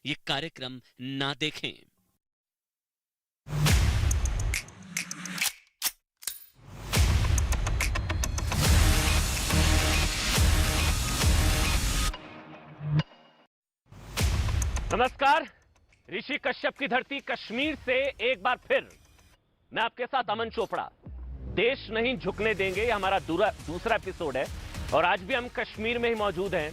ये कार्यक्रम ना देखें। नमस्कार, ऋषि कश्यप की धरती कश्मीर से एक बार फिर मैं आपके साथ अमन चोपड़ा। देश नहीं झुकने देंगे, ये हमारा दूसरा एपिसोड है और आज भी हम कश्मीर में ही मौजूद हैं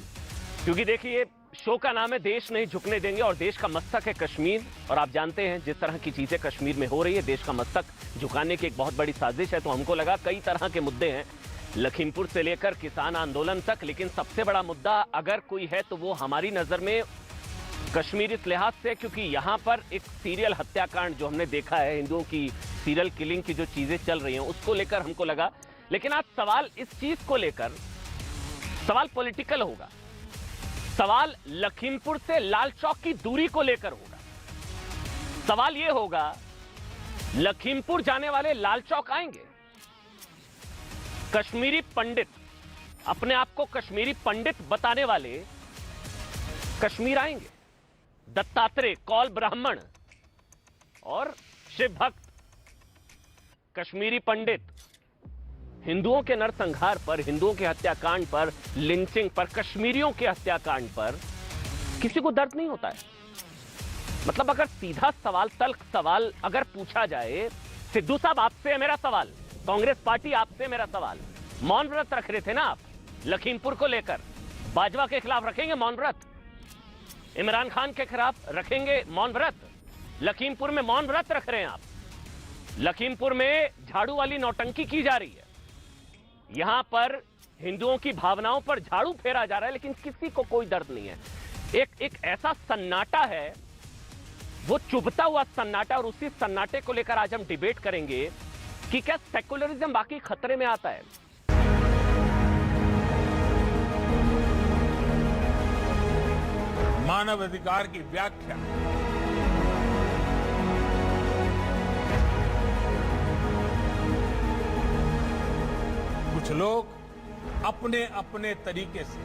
क्योंकि देखिए शो का नाम है देश नहीं झुकने देंगे और देश का मस्तक है कश्मीर। और आप जानते हैं जिस तरह की चीजें कश्मीर में हो रही है, देश का मस्तक झुकाने की एक बहुत बड़ी साजिश है। तो हमको लगा कई तरह के मुद्दे हैं, लखीमपुर से लेकर किसान आंदोलन तक, लेकिन सबसे बड़ा मुद्दा अगर कोई है तो वो हमारी नजर में कश्मीर इस लिहाज से क्योंकि यहां पर एक सीरियल हत्याकांड जो हमने देखा है, हिंदुओं की सीरियल किलिंग की जो चीजें चल रही हैं उसको लेकर हमको लगा। लेकिन आज सवाल इस चीज को लेकर, सवाल पॉलिटिकल होगा, सवाल लखीमपुर से लाल चौक की दूरी को लेकर होगा। सवाल यह होगा, लखीमपुर जाने वाले लाल चौक आएंगे? कश्मीरी पंडित, अपने आप को कश्मीरी पंडित बताने वाले कश्मीर आएंगे? दत्तात्रेय, कौल ब्राह्मण और शिव भक्त, कश्मीरी पंडित हिंदुओं के नरसंहार पर, हिंदुओं के हत्याकांड पर, लिंचिंग पर, कश्मीरियों के हत्याकांड पर किसी को दर्द नहीं होता है? मतलब अगर सीधा सवाल, तल्ख सवाल अगर पूछा जाए, सिद्धू साहब आपसे है मेरा सवाल, कांग्रेस पार्टी आपसे मेरा सवाल, मौन व्रत रख रहे थे ना आप लखीमपुर को लेकर, बाजवा के खिलाफ रखेंगे मौन व्रत? इमरान खान के खिलाफ रखेंगे मौन व्रत? लखीमपुर में मौन व्रत रख रहे हैं आप, लखीमपुर में झाड़ू वाली नौटंकी की जा रही है, यहां पर हिंदुओं की भावनाओं पर झाड़ू फेरा जा रहा है, लेकिन किसी को कोई दर्द नहीं है। एक ऐसा सन्नाटा है, वो चुभता हुआ सन्नाटा, और उसी सन्नाटे को लेकर आज हम डिबेट करेंगे कि क्या सेकुलरिज्म बाकी खतरे में आता है? मानव अधिकार की व्याख्या कुछ लोग अपने अपने तरीके से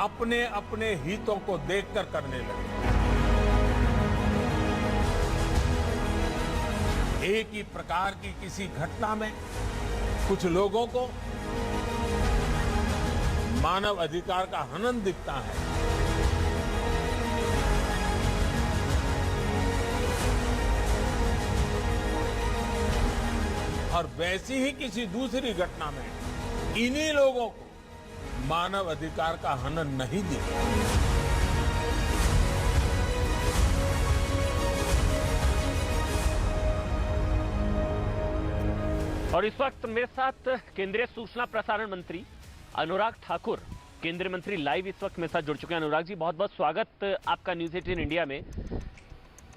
अपने अपने हितों को देखकर करने लगे। एक ही प्रकार की किसी घटना में कुछ लोगों को मानव अधिकार का हनन दिखता है, और वैसी ही किसी दूसरी घटना में इन्हीं लोगों को मानव अधिकार का हनन नहीं दिया। और इस वक्त मेरे साथ केंद्रीय सूचना प्रसारण मंत्री अनुराग ठाकुर, केंद्रीय मंत्री लाइव इस वक्त मेरे साथ जुड़ चुके हैं। अनुराग जी, बहुत बहुत स्वागत आपका न्यूज 18 इंडिया में।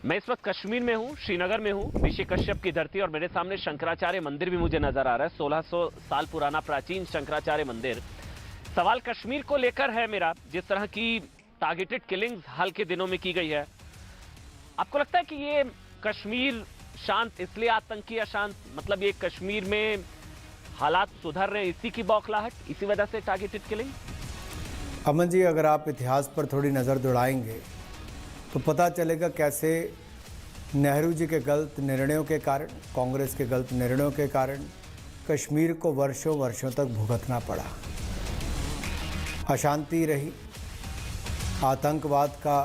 मैं इस वक्त कश्मीर में हूं, श्रीनगर में हूं, ऋषि कश्यप की धरती, और मेरे सामने शंकराचार्य मंदिर भी मुझे नजर आ रहा है, 1600 साल पुराना प्राचीन शंकराचार्य मंदिर। सवाल कश्मीर को लेकर है मेरा, जिस तरह की टारगेटेड किलिंग्स हाल के दिनों में की गई है, आपको लगता है कि ये कश्मीर शांत इसलिए आतंकी या शांत, मतलब ये कश्मीर में हालात सुधर रहे हैं इसी की बौखलाहट, इसी वजह से टारगेटेड किलिंग? अमन जी, अगर आप इतिहास पर थोड़ी नज़र दौड़ाएंगे तो पता चलेगा कैसे नेहरू जी के गलत निर्णयों के कारण, कांग्रेस के गलत निर्णयों के कारण कश्मीर को वर्षों वर्षों तक भुगतना पड़ा। अशांति रही, आतंकवाद का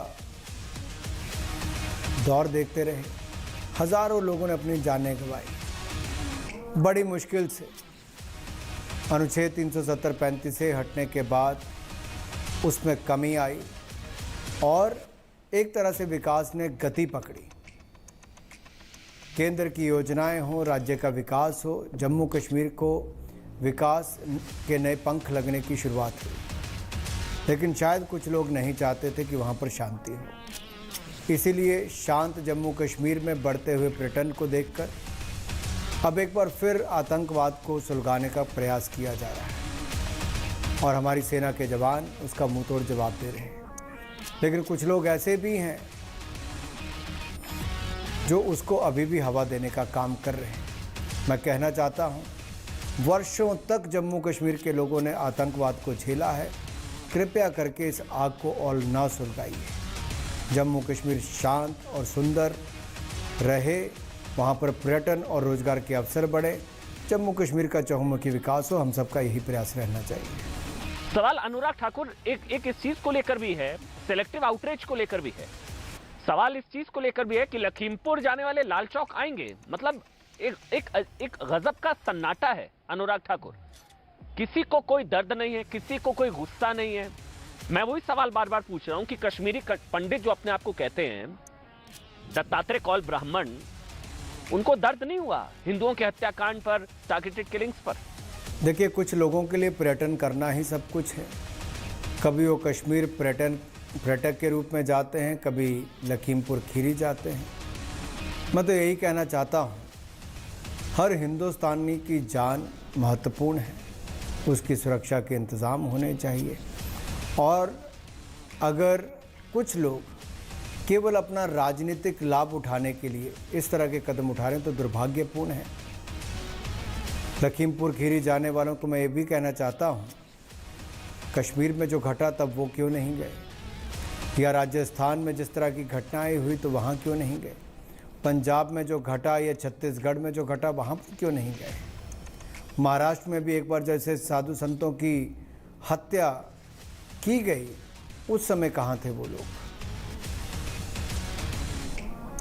दौर देखते रहे, हज़ारों लोगों ने अपनी जानें गंवाई। बड़ी मुश्किल से अनुच्छेद 370-35 से हटने के बाद उसमें कमी आई और एक तरह से विकास ने गति पकड़ी। केंद्र की योजनाएं हो, राज्य का विकास हो, जम्मू कश्मीर को विकास के नए पंख लगने की शुरुआत हुई। लेकिन शायद कुछ लोग नहीं चाहते थे कि वहाँ पर शांति हो, इसीलिए शांत जम्मू कश्मीर में बढ़ते हुए पर्यटन को देखकर अब एक बार फिर आतंकवाद को सुलगाने का प्रयास किया जा रहा है और हमारी सेना के जवान उसका मुंहतोड़ जवाब दे रहे हैं। लेकिन कुछ लोग ऐसे भी हैं जो उसको अभी भी हवा देने का काम कर रहे हैं। मैं कहना चाहता हूं, वर्षों तक जम्मू कश्मीर के लोगों ने आतंकवाद को झेला है, कृपया करके इस आग को और ना सुलगाइए। जम्मू कश्मीर शांत और सुंदर रहे, वहाँ पर पर्यटन और रोजगार के अवसर बढ़े, जम्मू कश्मीर का चहुमुखी विकास हो, हम सबका यही प्रयास रहना चाहिए। सवाल अनुराग ठाकुर एक इस चीज को लेकर भी है, सेलेक्टिव आउटरीच को लेकर भी है। सवाल इस चीज को लेकर भी है कि लखीमपुर जाने वाले लाल चौक आएंगे, मतलब एक गजब का सन्नाटा है अनुराग ठाकुर। किसी को कोई दर्द नहीं है, किसी को कोई गुस्सा नहीं है। मैं वही सवाल बार बार पूछ रहा हूं कि कश्मीरी पंडित जो अपने आप को कहते हैं, दत्तात्रेय कौल ब्राह्मण, उनको दर्द नहीं हुआ हिंदुओं के हत्याकांड पर, टारगेटेड किलिंग्स पर? देखिए, कुछ लोगों के लिए पर्यटन करना ही सब कुछ है। कभी वो कश्मीर पर्यटक के रूप में जाते हैं, कभी लखीमपुर खीरी जाते हैं। मैं तो यही कहना चाहता हूँ, हर हिंदुस्तानी की जान महत्वपूर्ण है, उसकी सुरक्षा के इंतज़ाम होने चाहिए। और अगर कुछ लोग केवल अपना राजनीतिक लाभ उठाने के लिए इस तरह के कदम उठा रहे हैं तो दुर्भाग्यपूर्ण है। लखीमपुर खीरी जाने वालों को मैं ये भी कहना चाहता हूँ, कश्मीर में जो घटा तब वो क्यों नहीं गए, या राजस्थान में जिस तरह की घटनाएं हुई तो वहाँ क्यों नहीं गए, पंजाब में जो घटा या छत्तीसगढ़ में जो घटा वहाँ पर क्यों नहीं गए, महाराष्ट्र में भी एक बार जैसे साधु संतों की हत्या की गई उस समय कहाँ थे वो लोग।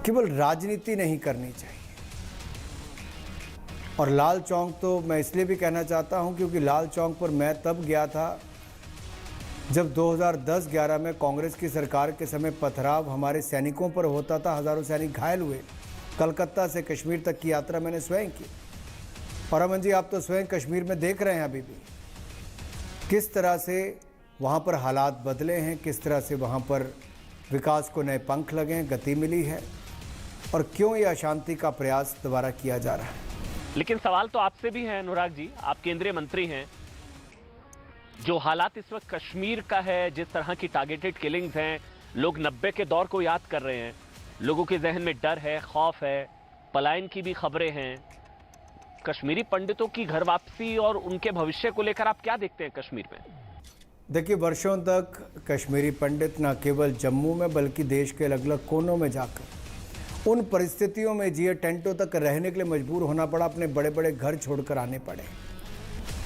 केवल राजनीति नहीं करनी चाहिए। और लाल चौक तो मैं इसलिए भी कहना चाहता हूं क्योंकि लाल चौक पर मैं तब गया था जब 2010-11 में कांग्रेस की सरकार के समय पथराव हमारे सैनिकों पर होता था, हजारों सैनिक घायल हुए। कलकत्ता से कश्मीर तक की यात्रा मैंने स्वयं की। और अमन जी, आप तो स्वयं कश्मीर में देख रहे हैं अभी भी किस तरह से वहाँ पर हालात बदले हैं, किस तरह से वहाँ पर विकास को नए पंख लगे हैं, गति मिली है, और क्यों ये अशांति का प्रयास दोबारा किया जा रहा है। लेकिन सवाल तो आपसे भी है अनुराग जी, आप केंद्रीय मंत्री हैं। जो हालात इस वक्त कश्मीर का है, जिस तरह की टारगेटेड किलिंग्स हैं, लोग 90 के दौर को याद कर रहे हैं, लोगों के जहन में डर है, खौफ है, पलायन की भी खबरें हैं। कश्मीरी पंडितों की घर वापसी और उनके भविष्य को लेकर आप क्या देखते हैं कश्मीर में? देखिए, वर्षों तक कश्मीरी पंडित न केवल जम्मू में बल्कि देश के अलग अलग कोनों में जाकर उन परिस्थितियों में जिए, टेंटों तक रहने के लिए मजबूर होना पड़ा, अपने बड़े बड़े घर छोड़कर आने पड़े।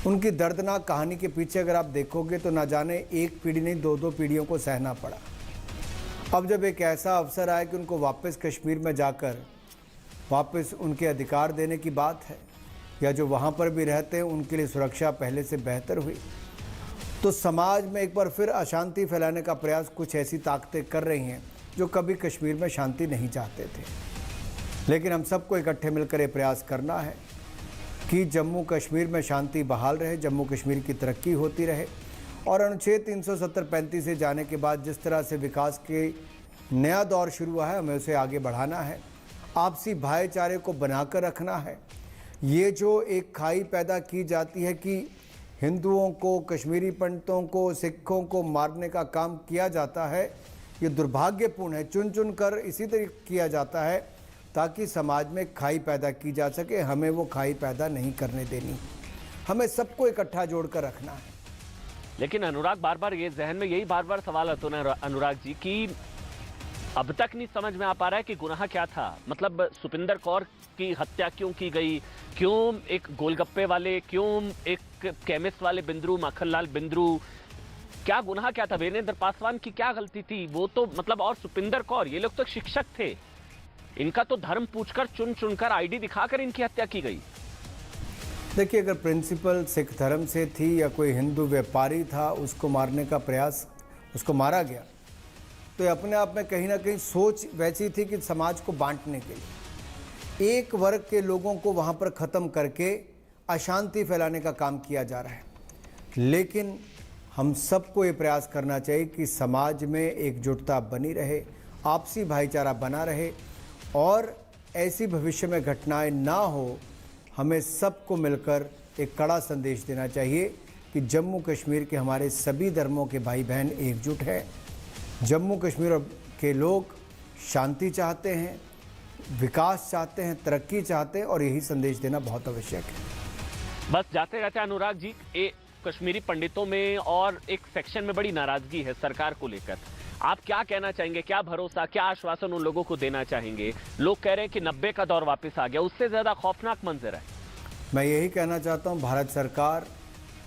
उनकी दर्दनाक कहानी के पीछे अगर आप देखोगे तो ना जाने एक पीढ़ी नहीं 2-2 पीढ़ियों को सहना पड़ा। अब जब एक ऐसा अवसर आया कि उनको वापस कश्मीर में जाकर वापस उनके अधिकार देने की बात है, या जो वहाँ पर भी रहते हैं उनके लिए सुरक्षा पहले से बेहतर हुई, तो समाज में एक बार फिर अशांति फैलाने का प्रयास कुछ ऐसी ताकतें कर रही हैं जो कभी कश्मीर में शांति नहीं चाहते थे। लेकिन हम सबको इकट्ठे मिलकर ये प्रयास करना है कि जम्मू कश्मीर में शांति बहाल रहे, जम्मू कश्मीर की तरक्की होती रहे, और अनुच्छेद 370-35 से जाने के बाद जिस तरह से विकास के नया दौर शुरू हुआ है, हमें उसे आगे बढ़ाना है, आपसी भाईचारे को बनाकर रखना है। ये जो एक खाई पैदा की जाती है कि हिंदुओं को, कश्मीरी पंडितों को, सिखों को मारने का काम किया जाता है, ये दुर्भाग्यपूर्ण है। चुन चुन कर इसी तरह किया जाता है ताकि समाज में खाई पैदा की जा सके। हमें वो खाई पैदा नहीं करने देनी, हमें सबको इकट्ठा जोड़कर रखना है। लेकिन अनुराग, बार बार ये जहन में यही बार बार सवाल आता है अनुराग जी कि अब तक नहीं समझ में आ पा रहा है कि गुनाह क्या था। मतलब सुपिंदर कौर की हत्या क्यों की गई, क्यों एक गोलगप्पे वाले, क्यों एक केमिस्ट वाले बिंद्रू, माखनलाल बिंद्रू, क्या गुनाह क्या था? वीरेंद्र पासवान की क्या गलती थी? वो तो मतलब, और सुपिंदर कौर, ये लोग तो शिक्षक थे, इनका तो धर्म पूछकर चुन चुनकर आईडी दिखाकर इनकी हत्या की गई। देखिए, अगर प्रिंसिपल सिख धर्म से थी या कोई हिंदू व्यापारी था, उसको मारने का प्रयास, उसको मारा गया, तो ये अपने आप में कहीं ना कहीं सोच वैसी थी कि समाज को बांटने के लिए एक वर्ग के लोगों को वहाँ पर ख़त्म करके अशांति फैलाने का काम किया जा रहा है। लेकिन हम सबको ये प्रयास करना चाहिए कि समाज में एकजुटता बनी रहे, आपसी भाईचारा बना रहे, और ऐसी भविष्य में घटनाएं ना हो। हमें सबको मिलकर एक कड़ा संदेश देना चाहिए कि जम्मू कश्मीर के हमारे सभी धर्मों के भाई बहन एकजुट हैं। जम्मू कश्मीर के लोग शांति चाहते हैं, विकास चाहते हैं, तरक्की चाहते हैं, और यही संदेश देना बहुत आवश्यक है। बस जाते रहते अनुराग जी, कश्मीरी पंडितों में और एक सेक्शन में बड़ी नाराजगी है सरकार को लेकर। आप क्या कहना चाहेंगे, क्या भरोसा, क्या आश्वासन उन लोगों को देना चाहेंगे? लोग कह रहे हैं कि 90 का दौर वापस आ गया, उससे ज्यादा खौफनाक मंजर है। मैं यही कहना चाहता हूं, भारत सरकार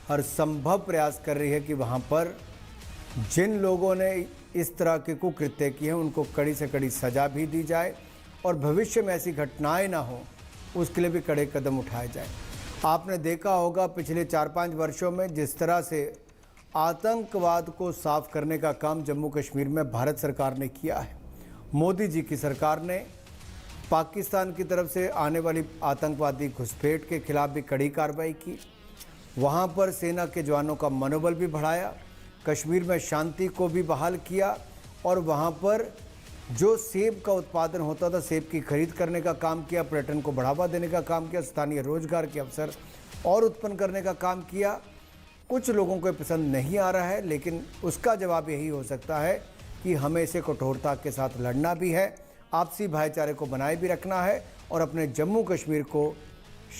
हर संभव प्रयास कर रही है कि वहां पर जिन लोगों ने इस तरह के कुकृत्य किए हैं उनको कड़ी से कड़ी सजा भी दी जाए और भविष्य में ऐसी घटनाएं ना हो उसके लिए भी कड़े कदम उठाए जाए। आपने देखा होगा पिछले 4-5 वर्षों में जिस तरह से आतंकवाद को साफ करने का काम जम्मू कश्मीर में भारत सरकार ने किया है। मोदी जी की सरकार ने पाकिस्तान की तरफ से आने वाली आतंकवादी घुसपैठ के खिलाफ भी कड़ी कार्रवाई की, वहाँ पर सेना के जवानों का मनोबल भी बढ़ाया, कश्मीर में शांति को भी बहाल किया और वहाँ पर जो सेब का उत्पादन होता था सेब की खरीद करने का काम किया, पर्यटन को बढ़ावा देने का काम किया, स्थानीय रोजगार के अवसर और उत्पन्न करने का काम किया। कुछ लोगों को पसंद नहीं आ रहा है, लेकिन उसका जवाब यही हो सकता है कि हमें इसे कठोरता के साथ लड़ना भी है, आपसी भाईचारे को बनाए भी रखना है और अपने जम्मू कश्मीर को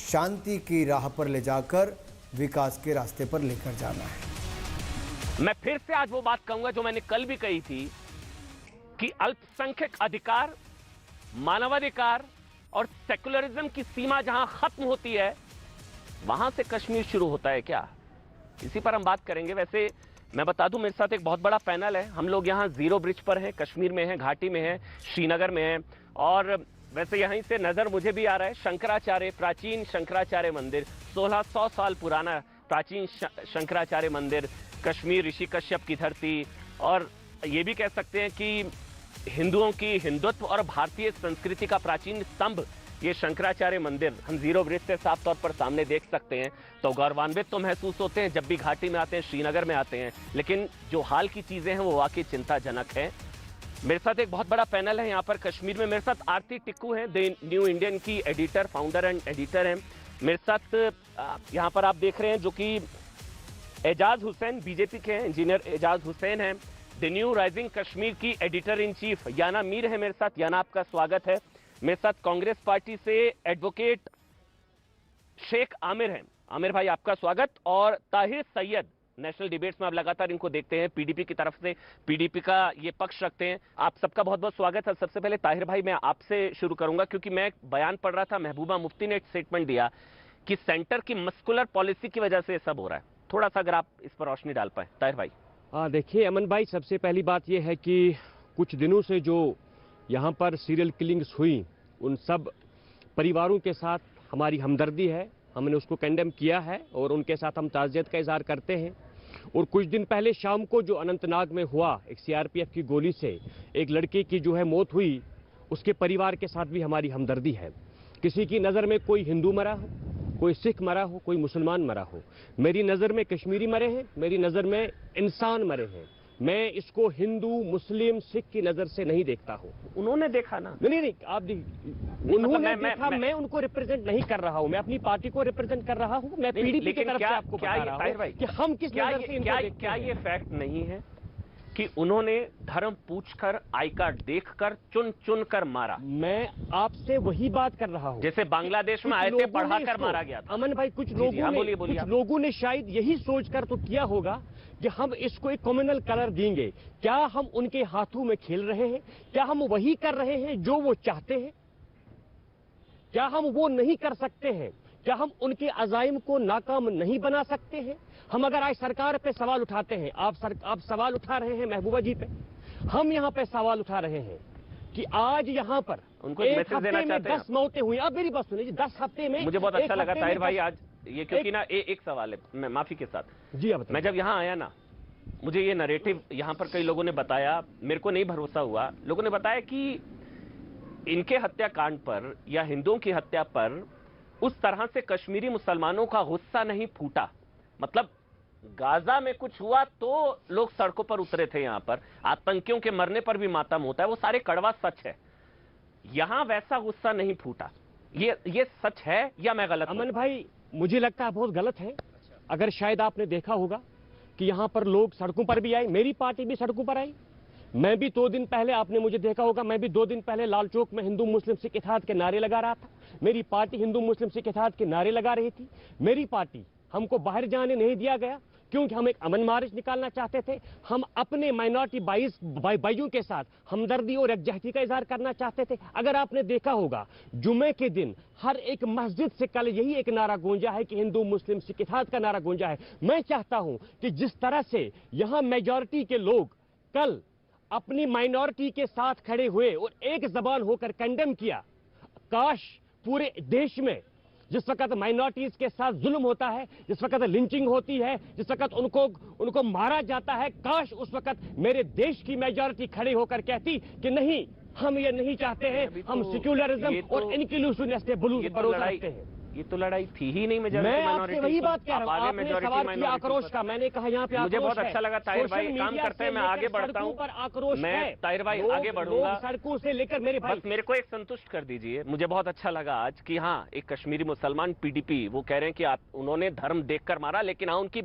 शांति की राह पर ले जाकर विकास के रास्ते पर लेकर जाना है। मैं फिर से आज वो बात कहूंगा जो मैंने कल भी कही थी कि अल्पसंख्यक अधिकार, मानवाधिकार और सेकुलरिज्म की सीमा जहां खत्म होती है वहां से कश्मीर शुरू होता है क्या? इसी पर हम बात करेंगे। वैसे मैं बता दूं, मेरे साथ एक बहुत बड़ा पैनल है। हम लोग यहाँ जीरो ब्रिज पर हैं, कश्मीर में हैं, घाटी में हैं, श्रीनगर में हैं और वैसे यहीं से नजर मुझे भी आ रहा है शंकराचार्य, प्राचीन शंकराचार्य मंदिर, 1600 साल पुराना प्राचीन शंकराचार्य मंदिर, कश्मीर, ऋषि कश्यप की धरती। और ये भी कह सकते हैं कि हिंदुओं की हिंदुत्व और भारतीय संस्कृति का प्राचीन स्तंभ ये शंकराचार्य मंदिर हम जीरो ब्रिज से साफ तौर पर सामने देख सकते हैं। तो गौरवान्वित तो महसूस होते हैं जब भी घाटी में आते हैं, श्रीनगर में आते हैं, लेकिन जो हाल की चीजें हैं वो वाकई चिंताजनक है। मेरे साथ एक बहुत बड़ा पैनल है यहाँ पर कश्मीर में। मेरे साथ आरती टिक्कू हैं, द न्यू इंडियन की एडिटर, फाउंडर एंड एडिटर हैं। मेरे साथ यहाँ पर आप देख रहे हैं जो कि एजाज हुसैन, बीजेपी के हैं, इंजीनियर एजाज हुसैन हैं। द न्यू राइजिंग कश्मीर की एडिटर इन चीफ याना मीर है मेरे साथ। याना, आपका स्वागत है। मेरे साथ कांग्रेस पार्टी से एडवोकेट शेख आमिर हैं। आमिर भाई, आपका स्वागत। और ताहिर सैयद, नेशनल डिबेट्स में आप लगातार इनको देखते हैं, पीडीपी की तरफ से, पीडीपी का ये पक्ष रखते हैं। आप सबका बहुत बहुत स्वागत है। सबसे पहले ताहिर भाई मैं आपसे शुरू करूंगा क्योंकि मैं एक बयान पढ़ रहा था, महबूबा मुफ्ती ने एक स्टेटमेंट दिया कि सेंटर की मस्कुलर पॉलिसी की वजह से सब हो रहा है। थोड़ा सा अगर आप इस पर रोशनी डाल पाए ताहिर भाई। देखिए अमन भाई, सबसे पहली बात यह है कि कुछ दिनों से जो यहाँ पर सीरियल किलिंग्स हुई, उन सब परिवारों के साथ हमारी हमदर्दी है। हमने उसको कंडेम किया है और उनके साथ हम ताज़ियत का इजहार करते हैं। और कुछ दिन पहले शाम को जो अनंतनाग में हुआ, एक सीआरपीएफ की गोली से एक लड़के की जो है मौत हुई, उसके परिवार के साथ भी हमारी हमदर्दी है। किसी की नज़र में कोई हिंदू मरा हो, कोई सिख मरा हो, कोई मुसलमान मरा हो, मेरी नज़र में कश्मीरी मरे हैं, मेरी नज़र में इंसान मरे हैं। मैं इसको हिंदू, मुस्लिम, सिख की नज़र से नहीं देखता हूँ। उन्होंने देखा ना? नहीं, आप उन्होंने देखा, मैं उनको रिप्रेजेंट नहीं कर रहा हूँ, मैं अपनी पार्टी को रिप्रेजेंट कर रहा हूँ। मैं पीडीपी की तरफ से आपको बता रहा हूँ कि हम किस नज़र से इनको देखते हैं। क्या ये फैक्ट नहीं है कि उन्होंने धर्म पूछकर, आई कार्ड देखकर, चुन चुन कर मारा? मैं आपसे वही बात कर रहा हूँ। जैसे बांग्लादेश में आयतें पढ़ाकर मारा गया था। अमन भाई, कुछ लोगों ने शायद यही सोचकर तो किया होगा कि हम इसको एक कम्युनल कलर देंगे। क्या हम उनके हाथों में खेल रहे हैं? क्या हम वही कर रहे हैं जो वो चाहते हैं? क्या हम वो नहीं कर सकते हैं? क्या हम उनके अज़ाइम को नाकाम नहीं बना सकते हैं? हम अगर आज सरकार पे सवाल उठाते हैं, आप सवाल उठा रहे हैं महबूबा जी पे, हम यहाँ पे सवाल उठा रहे हैं कि आज यहाँ पर उनको एक मैसेज देना हफ्ते में चाहते हैं 10 मौतें हुई। अब मेरी बात सुनिए, 10 हफ्ते में। मुझे बहुत अच्छा लगा ताहिर भाई आज ये, क्योंकि ना एक सवाल है, मैं माफी के साथ जी, मैं जब यहाँ आया ना, मुझे ये नरेटिव यहाँ पर कई लोगों ने बताया, मेरे को नहीं भरोसा हुआ। लोगों ने बताया कि इनके हत्याकांड पर या हिंदुओं की हत्या पर उस तरह से कश्मीरी मुसलमानों का गुस्सा नहीं फूटा। मतलब गाजा में कुछ हुआ तो लोग सड़कों पर उतरे थे, यहाँ पर आतंकियों के मरने पर भी मातम होता है, वो सारे कड़वा सच है। यहां वैसा गुस्सा नहीं फूटा। ये सच है या मैं गलत? अमन भाई, मुझे लगता है बहुत गलत है। अगर शायद आपने देखा होगा कि यहाँ पर लोग सड़कों पर भी आए, मेरी पार्टी भी सड़कों पर आई। मैं भी 2 दिन पहले, आपने मुझे देखा होगा, मैं भी 2 दिन पहले लाल चौक में हिंदू मुस्लिम सिख इत्तेहाद के नारे लगा रहा था। मेरी पार्टी हिंदू मुस्लिम सिख इत्तेहाद के नारे लगा रही थी। मेरी पार्टी, हमको बाहर जाने नहीं दिया गया क्योंकि हम एक अमन मार्च निकालना चाहते थे। हम अपने माइनॉरिटी भाइयों के साथ हमदर्दी और यकजहती का इजहार करना चाहते थे। अगर आपने देखा होगा जुमे के दिन हर एक मस्जिद से कल यही एक नारा गूंजा है कि हिंदू मुस्लिम सिख इत्तेहाद का नारा गूंजा है। मैं चाहता हूं कि जिस तरह से यहां मेजॉरिटी के लोग कल अपनी माइनॉरिटी के साथ खड़े हुए और एक जबान होकर कंडेम किया, काश पूरे देश में जिस वक्त माइनॉरिटीज के साथ जुल्म होता है, जिस वक्त लिंचिंग होती है, जिस वक्त उनको मारा जाता है, काश उस वक्त मेरे देश की मेजॉरिटी खड़ी होकर कहती कि नहीं, हम ये नहीं चाहते हैं, हम सेक्युलरिज्म और इंक्लूसिवनेस पे भरोसा रखते हैं। ये तो लड़ाई थी ही नहीं मेजॉरिटी मैं माइनॉरिटी। आपसे वही बात कह रहा हूं। आपने सवाल किया आक्रोश का, मैंने कहा यहाँ पे मुझे बहुत अच्छा लगा ताहिर भाई, काम करते हैं, मैं आगे बढ़ता हूँ। मैं ताहिर भाई आगे बढ़ूंगा, सड़कों से लेकर मेरे भाई, बस मेरे को एक संतुष्ट कर दीजिए। मुझे बहुत अच्छा लगा आज कि हाँ, एक कश्मीरी मुसलमान पीडीपी वो कह रहे हैं कि उन्होंने धर्म देखकर मारा, लेकिन हाँ उनकी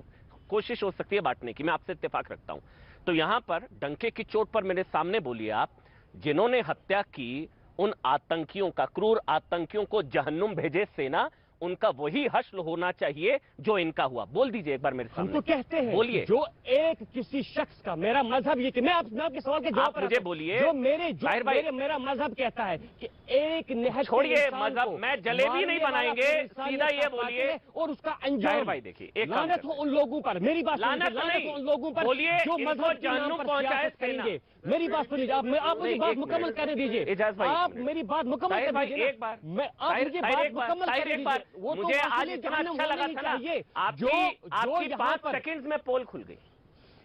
कोशिश हो सकती है बांटने की, मैं आपसे इत्तेफाक रखता हूँ। तो यहाँ पर डंके की चोट पर मेरे सामने बोलिए आप, जिन्होंने हत्या की उन आतंकियों का, क्रूर आतंकियों को जहन्नुम भेजे सेना, उनका वही हश्र होना चाहिए जो इनका हुआ। बोल दीजिए एक बार मेरे सामने। हम तो कहते हैं, बोलिए। जो एक किसी शख्स का, मेरा मजहब ये कि मैं आपके सवाल के जवाब मुझे बोलिए। जो मेरा मजहब कहता है कि एक निहत्थे छोड़िए इंसान मजहब, को मैं जलेबी नहीं बनाएंगे, सीधा ये बोलिए। और उसका अंजाम भाई देखिए, एक लानत हो उन लोगों पर, मेरी बात लानत हो उन लोगों पर बोलिए, जो मजहब के नाम पर सियासत करेंगे। मेरी बात सुनिए, आप मुझे बात मुकम्मल करने दीजिए। आप मेरी बात मुकम्मल कर दीजिए। एक बार मैं आप मुझे बात मुकम्मल करने दीजिए। वो तो मुझे आज इतना अच्छा लगा था ना, आपकी 5 सेकंड्स में पोल खुल गई।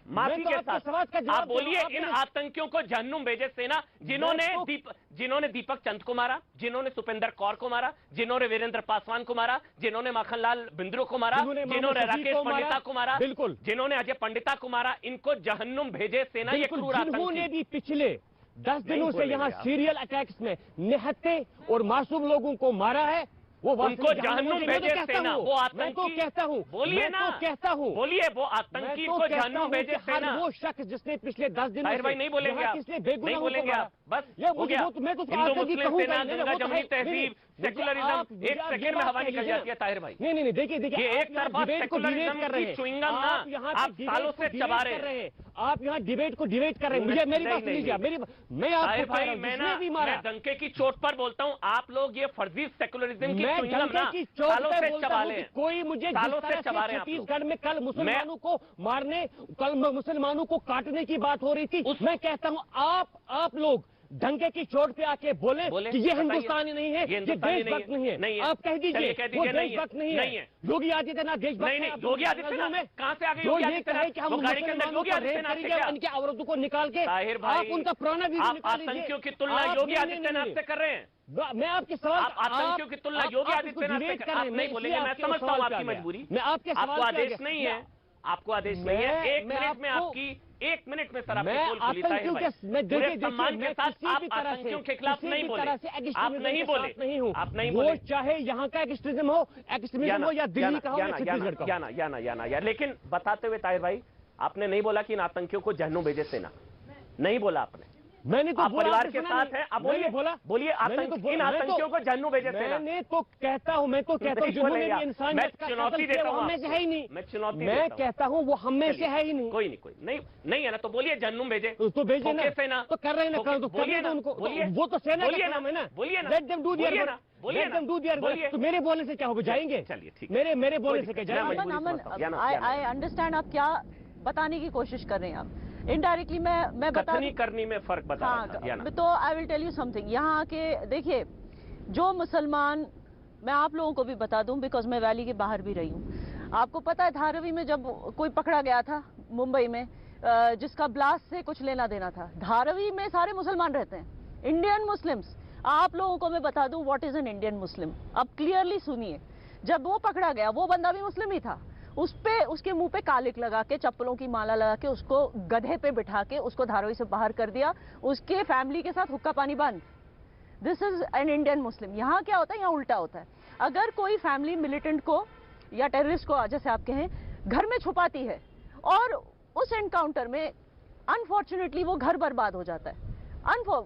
माफी के साथ आप बोलिए, इन आतंकियों को जहन्नुम भेजे सेना, जिन्होंने दीपक चंद को मारा, जिन्होंने सुपेंद्र कौर को मारा, जिन्होंने वीरेंद्र पासवान को मारा, जिन्होंने माखनलाल बिंद्रो को मारा, जिन्होंने राकेश पंडिता को मारा, बिल्कुल, जिन्होंने अजय पंडिता को मारा, इनको जहन्नुम भेजे सेना। ये क्रूर जिन्होंने भी पिछले 10 दिनों से यहाँ सीरियल अटैक्स में निहत्थे और मासूम लोगों को मारा है, वो उनको जहन्नुम भेजे सेना। वो आतंकी, मैं तो कहता हूँ, बोलिए ना, कहता हूँ, बोलिए, वो आतंकी को जहन्नुम भेजे सेना। वो शख्स जिसने पिछले 10 दिनों से भाई नहीं बोलेंगे आप, नहीं बोलेंगे आप, बस हो गया। मैं तो हिंदू मुस्लिम सेना, गंगा जमुनी तहजीब, सेकुलरिज्म, एक सेकंड में हवा निकल जाती है ताहिर भाई। नहीं, देखिए ये एक तरफा सेकुलरिज्म की च्युइंगम ना आप सालों से चबा रहे हैं। आप यहाँ डिबेट को डिबेट कर रहे हैं। मुझे मेरी बात लीजिए, मैं आपको भाई, मैं डंके की चोट पर बोलता हूँ, आप लोग ये फर्जी सेकुलरिज्म की च्युइंगम ना सालों से चबा रहे हैं। कोई मुझे सालों से चबा रहे हैं। छत्तीसगढ़ में कल मुसलमानों को मारने, कल मुसलमानों को काटने की बात हो रही थी, मैं कहता हूँ आप लोग डंके की चोट पे आके बोले कि ये हिंदुस्तानी नहीं है, ये देशभक्त नहीं है। आप कह दीजिए वो देशभक्त नहीं है। योगी आदित्यनाथ देशभक्त नहीं, योगी आदित्यनाथ कहां से आ गए? योगी आदित्यनाथ कि हम मुसलमानों को रेप करेंगे, उनके अवरोधों को निकाल के आप उनका पुराना वीडियो निकाल लीजिए। आतंकियों की तुलना योगी आदित्यनाथ से कर रहे हैं। मैं आपके सवाल, आतंकियों की तुलना योगी आदित्यनाथ से कर, आप नहीं बोलेंगे, मैं समझता हूँ आपकी मजबूरी। मैं आपके आपको आदेश नहीं है, आपको आदेश नहीं है। 1 मिनट में आपकी 1 मिनट में सर आपकी पोल खुली है। पूरे सम्मान के साथ आप आतंकियों के खिलाफ नहीं बोले, आप नहीं बोले, आप नहीं बोले। चाहे यहाँ का एक्सट्रीमिज्म हो या दिल्ली का हो या छत्तीसगढ़ का या लेकिन बताते हुए ताहिर भाई, आपने नहीं बोला कि इन आतंकियों को जहन्नुम भेजे सेना, नहीं बोला आपने। मैंने तो परिवार के साथ है, आप बोलिए, बोलिए इन आतंकियों को जहन्नुम भेजे सेना। मैं तो कहता हूँ, जिन्होंने इंसानियत का चुनौती देता हूँ, हम में से है ही नहीं। मैं चुनौती मैं कहता हूँ वो हम में से है ही नहीं। कोई नहीं है ना, तो बोलिए जहन्नुम भेजे, तो भेजे ना, सेना तो कर रहे हैं ना, तो बोलिए ना उनको, वो तो सेना का काम है ना, बोलिए ना, let them do their work. तो मेरे बोलने से क्या हो जाएंगे? चलिए ठीक, मेरे बोलने से क्या जाएंगे? आई अंडरस्टैंड आप क्या बताने की कोशिश कर रहे हैं। आप इनडायरेक्टली मैं बता करनी में फर्क बता रहा था। तो I will tell you something. यहाँ आके देखिए, जो मुसलमान, मैं आप लोगों को भी बता दूं बिकॉज मैं वैली के बाहर भी रही हूँ। आपको पता है धारावी में जब कोई पकड़ा गया था मुंबई में, जिसका ब्लास्ट से कुछ लेना देना था, धारावी में सारे मुसलमान रहते हैं, इंडियन मुस्लिम्स। आप लोगों को मैं बता दूं what is an Indian Muslim. अब क्लियरली सुनिए, जब वो पकड़ा गया वो बंदा भी मुस्लिम ही था, उसके मुंह पे कालिक लगा के, चप्पलों की माला लगा के, उसको गधे पे बिठा के उसको धारावी से बाहर कर दिया, उसके फैमिली के साथ हुक्का पानी बंद। This is an Indian Muslim. यहाँ क्या होता है, यहाँ उल्टा होता है। अगर कोई फैमिली मिलिटेंट को या टेररिस्ट को, जैसे आप कहें, घर में छुपाती है और उस एनकाउंटर में अनफॉर्चुनेटली वो घर बर्बाद हो जाता है।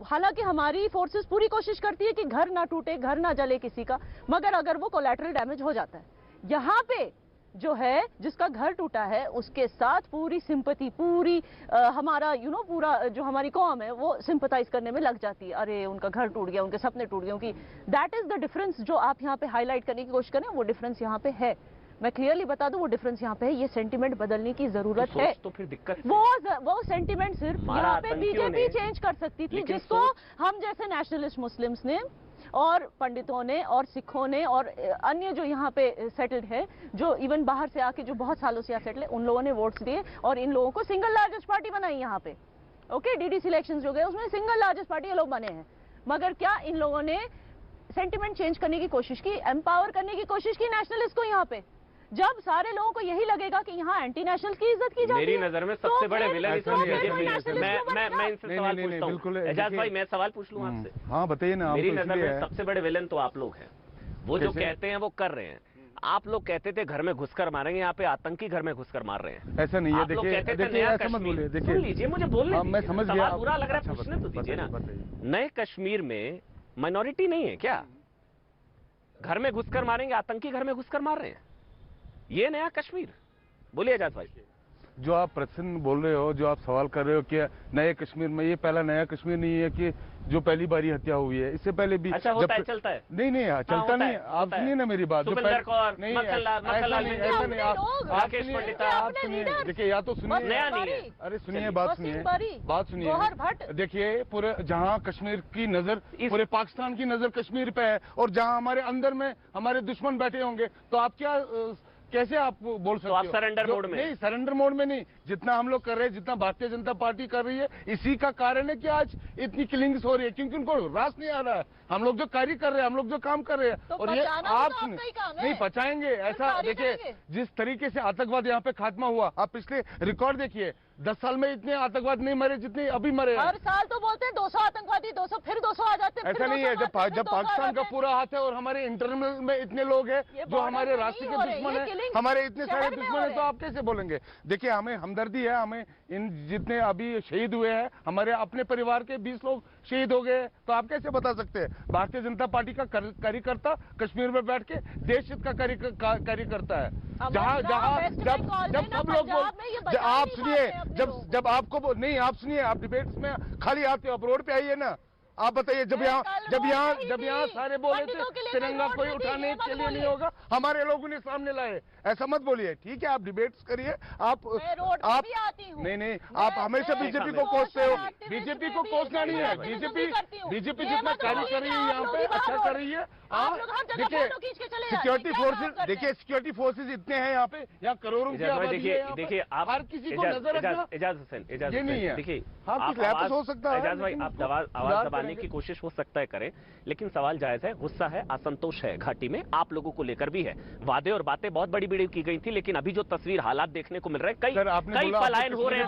हालांकि हमारी फोर्सेस पूरी कोशिश करती है कि घर ना टूटे, घर ना जले किसी का, मगर अगर वो कोलैटरल डैमेज हो जाता है। यहाँ पे जो है, जिसका घर टूटा है, उसके साथ पूरी सिंपैथी, पूरी हमारा पूरा जो हमारी कौम है वो सिंपैथाइज करने में लग जाती है। अरे उनका घर टूट गया, उनके सपने टूट गए, उनकी दैट इज द डिफरेंस जो आप यहाँ पे हाईलाइट करने की कोशिश करें, वो डिफरेंस यहाँ पे है। मैं क्लियरली बता दूं, वो डिफरेंस यहाँ पे है। ये सेंटिमेंट बदलने की जरूरत है। तो फिर दिक्कत वो सेंटिमेंट सिर्फ यहाँ पे बीजेपी चेंज कर सकती थी, जिसको हम जैसे नेशनलिस्ट मुस्लिम्स ने और पंडितों ने और सिखों ने और अन्य जो यहाँ पे सेटल्ड है, जो इवन बाहर से आके जो बहुत सालों से यहाँ सेटल है, उन लोगों ने वोट्स दिए और इन लोगों को सिंगल लार्जेस्ट पार्टी बनाई यहाँ पे। ओके, डीडीसी इलेक्शंस जो गए उसमें सिंगल लार्जेस्ट पार्टी ये लोग बने हैं। मगर क्या इन लोगों ने सेंटिमेंट चेंज करने की कोशिश की, एम्पावर करने की कोशिश की नेशनलिस्ट को यहाँ पे? जब सारे लोगों को यही लगेगा कि यहाँ एंटी नेशनल की इज्जत की जाती है, मेरी नजर में सबसे बड़े विलन मैं इनसे सवाल पूछता हूँ, एजाज भाई मैं सवाल पूछ लूँ आपसे? हाँ बताइए ना। मेरी नजर में सबसे बड़े विलन तो आप लोग हैं। वो जो कहते हैं वो कर रहे हैं। आप लोग कहते थे घर में घुसकर मारेंगे, यहाँ पे आतंकी घर में घुसकर मार रहे हैं। ऐसा नहीं है। देखिए ऐसा मत बोलिए। देखिए सुन लीजिए, मुझे बोलने मैं समझ गया। बुरा लग रहा है, पूछने तो दीजिए ना। नए कश्मीर में माइनॉरिटी नहीं है क्या? घर में घुसकर मारेंगे, आतंकी घर में घुसकर मार रहे हैं। ये नया कश्मीर? बोलिए एजाज भाई। जो आप प्रश्न बोल रहे हो, जो आप सवाल कर रहे हो कि नए कश्मीर में, ये पहला नया कश्मीर नहीं है कि जो पहली बारी हत्या हुई है। इससे पहले भी अच्छा होता है, चलता है? नहीं चलता नहीं। आप सुनिए ना मेरी बात। नहीं, आप सुनिए। देखिए या तो सुनिए, नया नहीं है। अरे सुनिए, बात सुनिए। देखिए पूरे जहाँ कश्मीर की नजर, पूरे पाकिस्तान की नजर कश्मीर पे है, और जहाँ हमारे अंदर में हमारे दुश्मन बैठे होंगे, तो आप क्या कैसे आप बोल सकते हो? आप सरेंडर मोड में? नहीं, सरेंडर मोड में नहीं। जितना हम लोग कर रहे हैं, जितना भारतीय जनता पार्टी कर रही है, इसी का कारण है कि आज इतनी किलिंग्स हो रही है, क्योंकि उनको रास नहीं आ रहा है। हम लोग जो कार्य कर रहे हैं, हम लोग जो काम कर रहे हैं, और ये आप नहीं पचाएंगे। ऐसा देखिए, जिस तरीके से आतंकवाद यहाँ पे खात्मा हुआ, आप पिछले रिकॉर्ड देखिए। 10 साल में इतने आतंकवाद नहीं मरे जितने अभी मरे। हर साल तो बोलते हैं 200 आतंकवादी, 200 फिर 200 आ जाते हैं। ऐसा नहीं है। जब पाकिस्तान का पूरा हाथ है और हमारे इंटरनल में इतने लोग हैं जो हमारे राष्ट्र के दुश्मन है, हमारे इतने सारे दुश्मन है, तो आप कैसे बोलेंगे? देखिए हमें हमदर्दी है, हमें इन जितने अभी शहीद हुए हैं, हमारे अपने परिवार के 20 लोग शहीद हो गए, तो आप कैसे बता सकते हैं? भारतीय जनता पार्टी का कार्यकर्ता कश्मीर में बैठ के देश हित का कार्य करता है। जहाँ जब सब लोग आप सुनिए, जब आपको नहीं, आप सुनिए, आप डिबेट्स में खाली आते हो, आप रोड पे आइए ना। आप बताइए, जब यहाँ सारे बोले थे तिरंगा कोई उठाने के लिए नहीं होगा, हमारे लोगों ने सामने लाए। ऐसा मत बोलिए, ठीक है? आप डिबेट्स करिए। आप नहीं, आप हमेशा बीजेपी को कोसते हो। बीजेपी को कोसना नहीं है। बीजेपी जितना कार्य कर रही है यहाँ पे, अच्छा कर रही है। देखिए सिक्योरिटी फोर्सेज इतने हैं यहाँ पे, यहाँ करोड़ों की आबादी है। देखिए आप हर किसी को नजर रखना, एजाज हुसैन, ये नहीं है। देखिए आप हो सकता है एजाज भाई, आप आवाज दबाने की कोशिश हो सकता है करें, लेकिन सवाल जायज है। गुस्सा है, असंतोष है घाटी में, आप लोगों को लेकर भी है। वादे और बातें बहुत बड़ी की गई थी, लेकिन अभी जो तस्वीर हालात देखने को मिल रहे हैं, कई पलायन हो रहे हैं।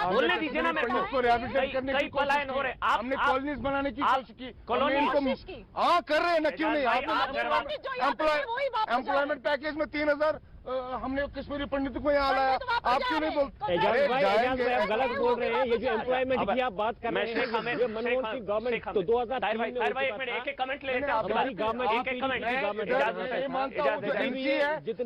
बोलने दीजिए ना मेरे को। कई पलायन हो रहे हैं। हमने कॉलोनीज बनाने की कोशिश की, कॉलोनी कर रहे हैं ना, क्यों नहीं? एम्प्लॉयमेंट पैकेज में 3000 हमने कश्मीरी पंडितों को यहाँ लाया। आप क्यों नहीं बोलते? आप गलत बोल रहे हैं। ये जो एम्प्लॉयमेंट की आप बात कर रहे हैं, मनमोहन सिंह गवर्नमेंट तो 2003 में एक कमेंट ले लेते हैं।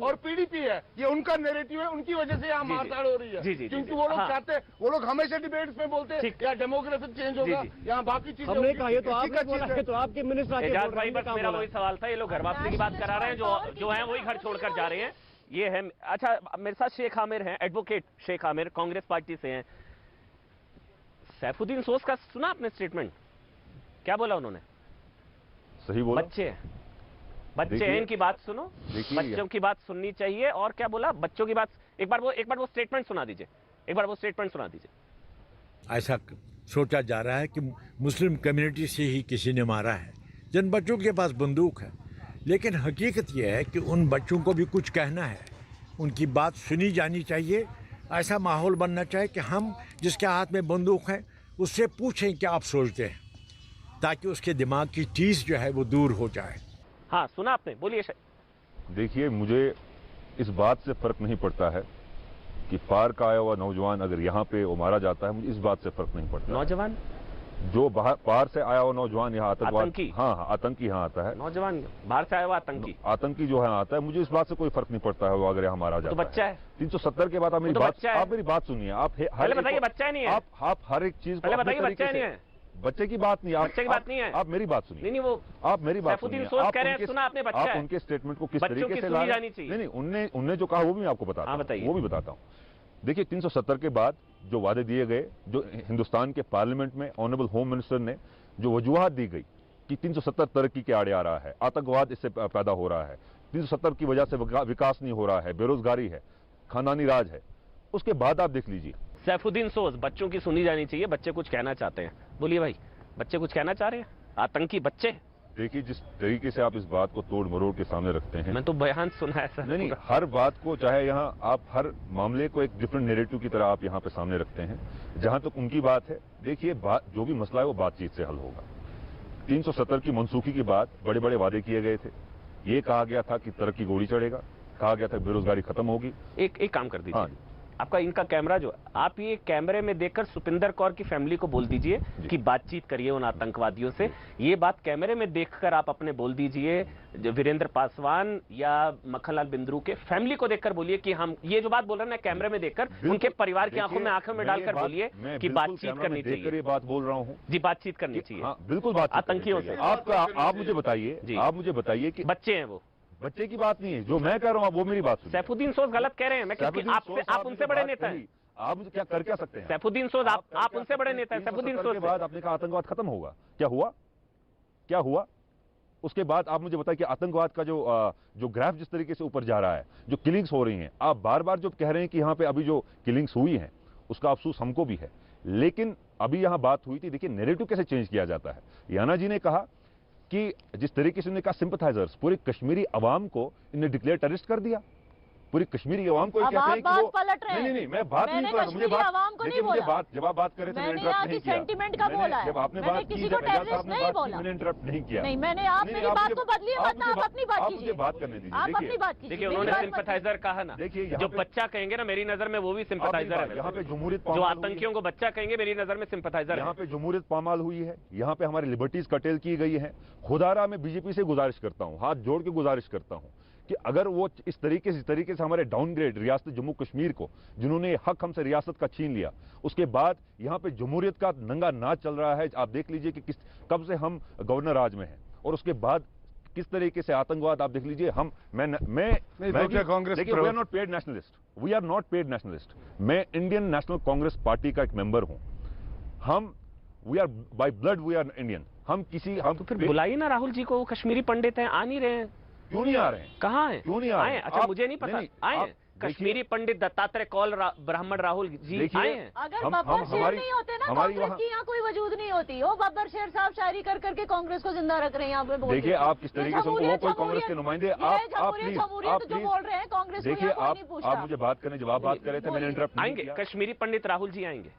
और पीडीपी है, ये उनका नैरेटिव है, उनकी वजह से यहाँ मारधाड़ हो रही है। क्योंकि वो लोग चाहते हैं, वो लोग हमेशा डिबेट्स में बोलते हैं या डेमोक्रेसी चेंज होगा, यहाँ बाकी चीजें हमने कहा। ये तो आपने बोला है, तो आपके मिनिस्टर एजाज भाई, बस मेरा वही सवाल था। ये लोग घर वापसी की बात करा रहे हैं, जो है वही घर छोड़कर जा रहे हैं। ये है। अच्छा, मेरे साथ शेख आमिर हैं, एडवोकेट शेख आमिर, कांग्रेस पार्टी से हैं। सैफुद्दीन सोज का सुना आपने स्टेटमेंट? क्या बोला उन्होंने? सही बोला। बच्चे हैं, इनकी बात सुनो, बच्चों की बात सुननी चाहिए। और क्या बोला? बच्चों की बात। एक बार वो स्टेटमेंट सुना दीजिए। ऐसा सोचा जा रहा है कि मुस्लिम कम्युनिटी से ही किसी ने मारा है, जिन बच्चों के पास बंदूक है। लेकिन हकीकत यह है कि उन बच्चों को भी कुछ कहना है, उनकी बात सुनी जानी चाहिए। ऐसा माहौल बनना चाहिए कि हम जिसके हाथ में बंदूक है उससे पूछें क्या आप सोचते हैं, ताकि उसके दिमाग की टीस जो है वो दूर हो जाए। हाँ, सुना आपने, बोलिए। देखिए, मुझे इस बात से फर्क नहीं पड़ता है कि पार का आया हुआ नौजवान अगर यहाँ पे वो मारा जाता है, मुझे इस बात से फर्क नहीं पड़ता। नौजवान जो बाहर से आया हुआ नौजवान यहाँ आतंकी? हाँ, आतंकी यहाँ आता है। नौजवान बाहर से आया हुआ आतंकी जो है आता है, मुझे इस बात से कोई फर्क नहीं पड़ता है वो अगर यहाँ मारा जाता तो बच्चा है। 370 के बाद आप मेरी बात सुनिए। आप पहले बताइए बच्चा नहीं है। आप हर एक चीज पहले बताइए बच्चा नहीं है। बच्चे की बात नहीं, बच्चे की बात नहीं है। आप मेरी बात सुनिए। नहीं वो आप मेरी बात सैफुद्दीन सोज कह रहे हैं, सुना आपने, बच्चा आप है। उनके स्टेटमेंट को किस तरीके से सुनी जानी चाहिए। नहीं, उनने जो कहा वो भी मैं आपको बताता हूं, वो भी बताता हूं। देखिए 370 के बाद जो वादे दिए गए, जो हिंदुस्तान के पार्लियामेंट में ऑनरेबल होम मिनिस्टर ने जो वजूहत दी गई कि 370 तरक्की के आड़े आ रहा है, आतंकवाद इससे पैदा हो रहा है, 370 की वजह से विकास नहीं हो रहा है, बेरोजगारी है, खानदानी राज है, उसके बाद आप देख लीजिए। सैफुद्दीन सोज, बच्चों की सुनी जानी चाहिए, बच्चे कुछ कहना चाहते हैं। बोलिए भाई, बच्चे कुछ कहना चाह रहे हैं? आतंकी बच्चे। देखिए जिस तरीके से आप इस बात को तोड़ मरोड़ के सामने रखते हैं, मैं तो बयान सुना है सर। नहीं, हर बात को, चाहे यहाँ आप हर मामले को एक डिफरेंट नैरेटिव की तरह आप यहाँ पे सामने रखते हैं। जहां तक उनकी बात है, देखिए जो भी मसला है वो बातचीत से हल होगा। 370 की मनसूखी की बात, बड़े बड़े वादे किए गए थे, ये कहा गया था कि तरक्की गोली चढ़ेगा, कहा गया था बेरोजगारी खत्म होगी। एक काम कर दीजिए, आपका इनका कैमरा जो, आप ये कैमरे में देखकर सुपिंदर कौर की फैमिली को बोल दीजिए कि बातचीत करिए उन आतंकवादियों से। ये बात कैमरे में देखकर आप अपने बोल दीजिए, वीरेंद्र पासवान या मक्खनलाल बिंद्रू के फैमिली को देखकर बोलिए कि हम ये जो बात बोल रहे हैं कैमरे में देखकर उनके परिवार की आंखों में डालकर बोलिए कि बातचीत करनी चाहिए। ये बात बोल रहा हूँ जी, बातचीत करनी चाहिए। बिल्कुल बात आतंकियों से। आप मुझे बताइए कि बच्चे हैं वो, बच्चे की बात नहीं है, जो मैं कह रहा हूँ वो मेरी बात सुनिए। सैफुद्दीन सोज गलत कह रहे हैं, मैं आप उनसे बड़े नेता हैं। आप मुझे क्या कर क्या सकते हैं? सैफुद्दीन सोज आप उनसे बड़े नेता हैं। सैफुद्दीन सोज के बाद आपने कहा आतंकवाद खत्म होगा, क्या हुआ? उसके बाद आप मुझे बताइए कि आतंकवाद का जो ग्राफ जिस तरीके से ऊपर जा रहा है, जो किलिंग्स हो रही हैं, आप बार बार जो कह रहे हैं कि यहाँ पे अभी जो किलिंग्स हुई हैं उसका अफसोस हमको भी है, लेकिन अभी यहाँ बात हुई थी, देखिए नैरेटिव कैसे चेंज किया जाता है। याना जी ने कहा कि जिस तरीके से उन्होंने कहा सिंपथाइजर्स, पूरी कश्मीरी अवाम को इन्हें डिक्लेयर टेररिस्ट कर दिया, पूरी कश्मीरी अवाम को कहते हैं कि वो नहीं, मैं बात नहीं कर रहा, मुझे बात जब आप बात कर रहे थे मैंने इंटरप्ट नहीं किया। सेंटीमेंट का बोला है, जब आपने बात की, जब एजाज ने बात की, मैंने इंटरप्ट नहीं किया। नहीं, मैंने आप मेरी बात को बदलिए मत, आप अपनी बात कीजिए। मुझे बात करने दीजिए। आप अपनी बात कीजिए। देखिए उन्होंने सिंपथाइजर कहा ना, देखिए जो बच्चा कहेंगे ना मेरी नजर में वो भी सिंपथाइजर है। यहाँ पे जमहूरियत, जो आतंकियों को बच्चा कहेंगे मेरी नजर में सिंपथाइजर है। यहाँ पे जमहूरियत पामाल हुई है, यहाँ पे हमारी लिबर्टीज कटेल की गई है। खुदारा मैं बीजेपी से गुजारिश करता हूँ, हाथ जोड़ के गुजारिश करता हूँ कि अगर वो इस तरीके से हमारे डाउनग्रेड रियासत जम्मू कश्मीर को, जिन्होंने हक हमसे रियासत का छीन लिया, उसके बाद यहाँ पे जमहूरियत का नंगा नाच चल रहा है। आप देख लीजिए कि कब से हम गवर्नर राज में हैं, और उसके बाद किस तरीके से आतंकवाद आप देख लीजिए। Congress, we are not paid nationalist, मैं इंडियन नेशनल कांग्रेस पार्टी का एक मेंबर हूं। हम we are by blood we are Indian. हम तो फिर बुलाइए ना राहुल जी को, वो कश्मीरी पंडित हैं, आ नहीं रहे हैं। क्यों नहीं आ रहे हैं? कहाँ हैं? क्यों नहीं आ रहे हैं? अच्छा मुझे नहीं पता, आए कश्मीरी पंडित दत्तात्रेय कौल ब्राह्मण राहुल जी आए हैं। अगर बब्बर शेर नहीं होते ना, कांग्रेस की यहाँ कोई वजूद नहीं होती। वो बब्बर शेर साहब शायरी कर करके कांग्रेस को जिंदा रख रहे हैं यहाँ पे। देखिए आप किस तरीके से, वो कोई कांग्रेस के नुमाइंदे, आप प्लीज जो बोल रहे हैं कांग्रेस, देखिए आप मुझे बात करने, जब आप बात कर रहे थे मैंने इंटरप्ट नहीं किया। आएंगे कश्मीरी पंडित राहुल जी आएंगे,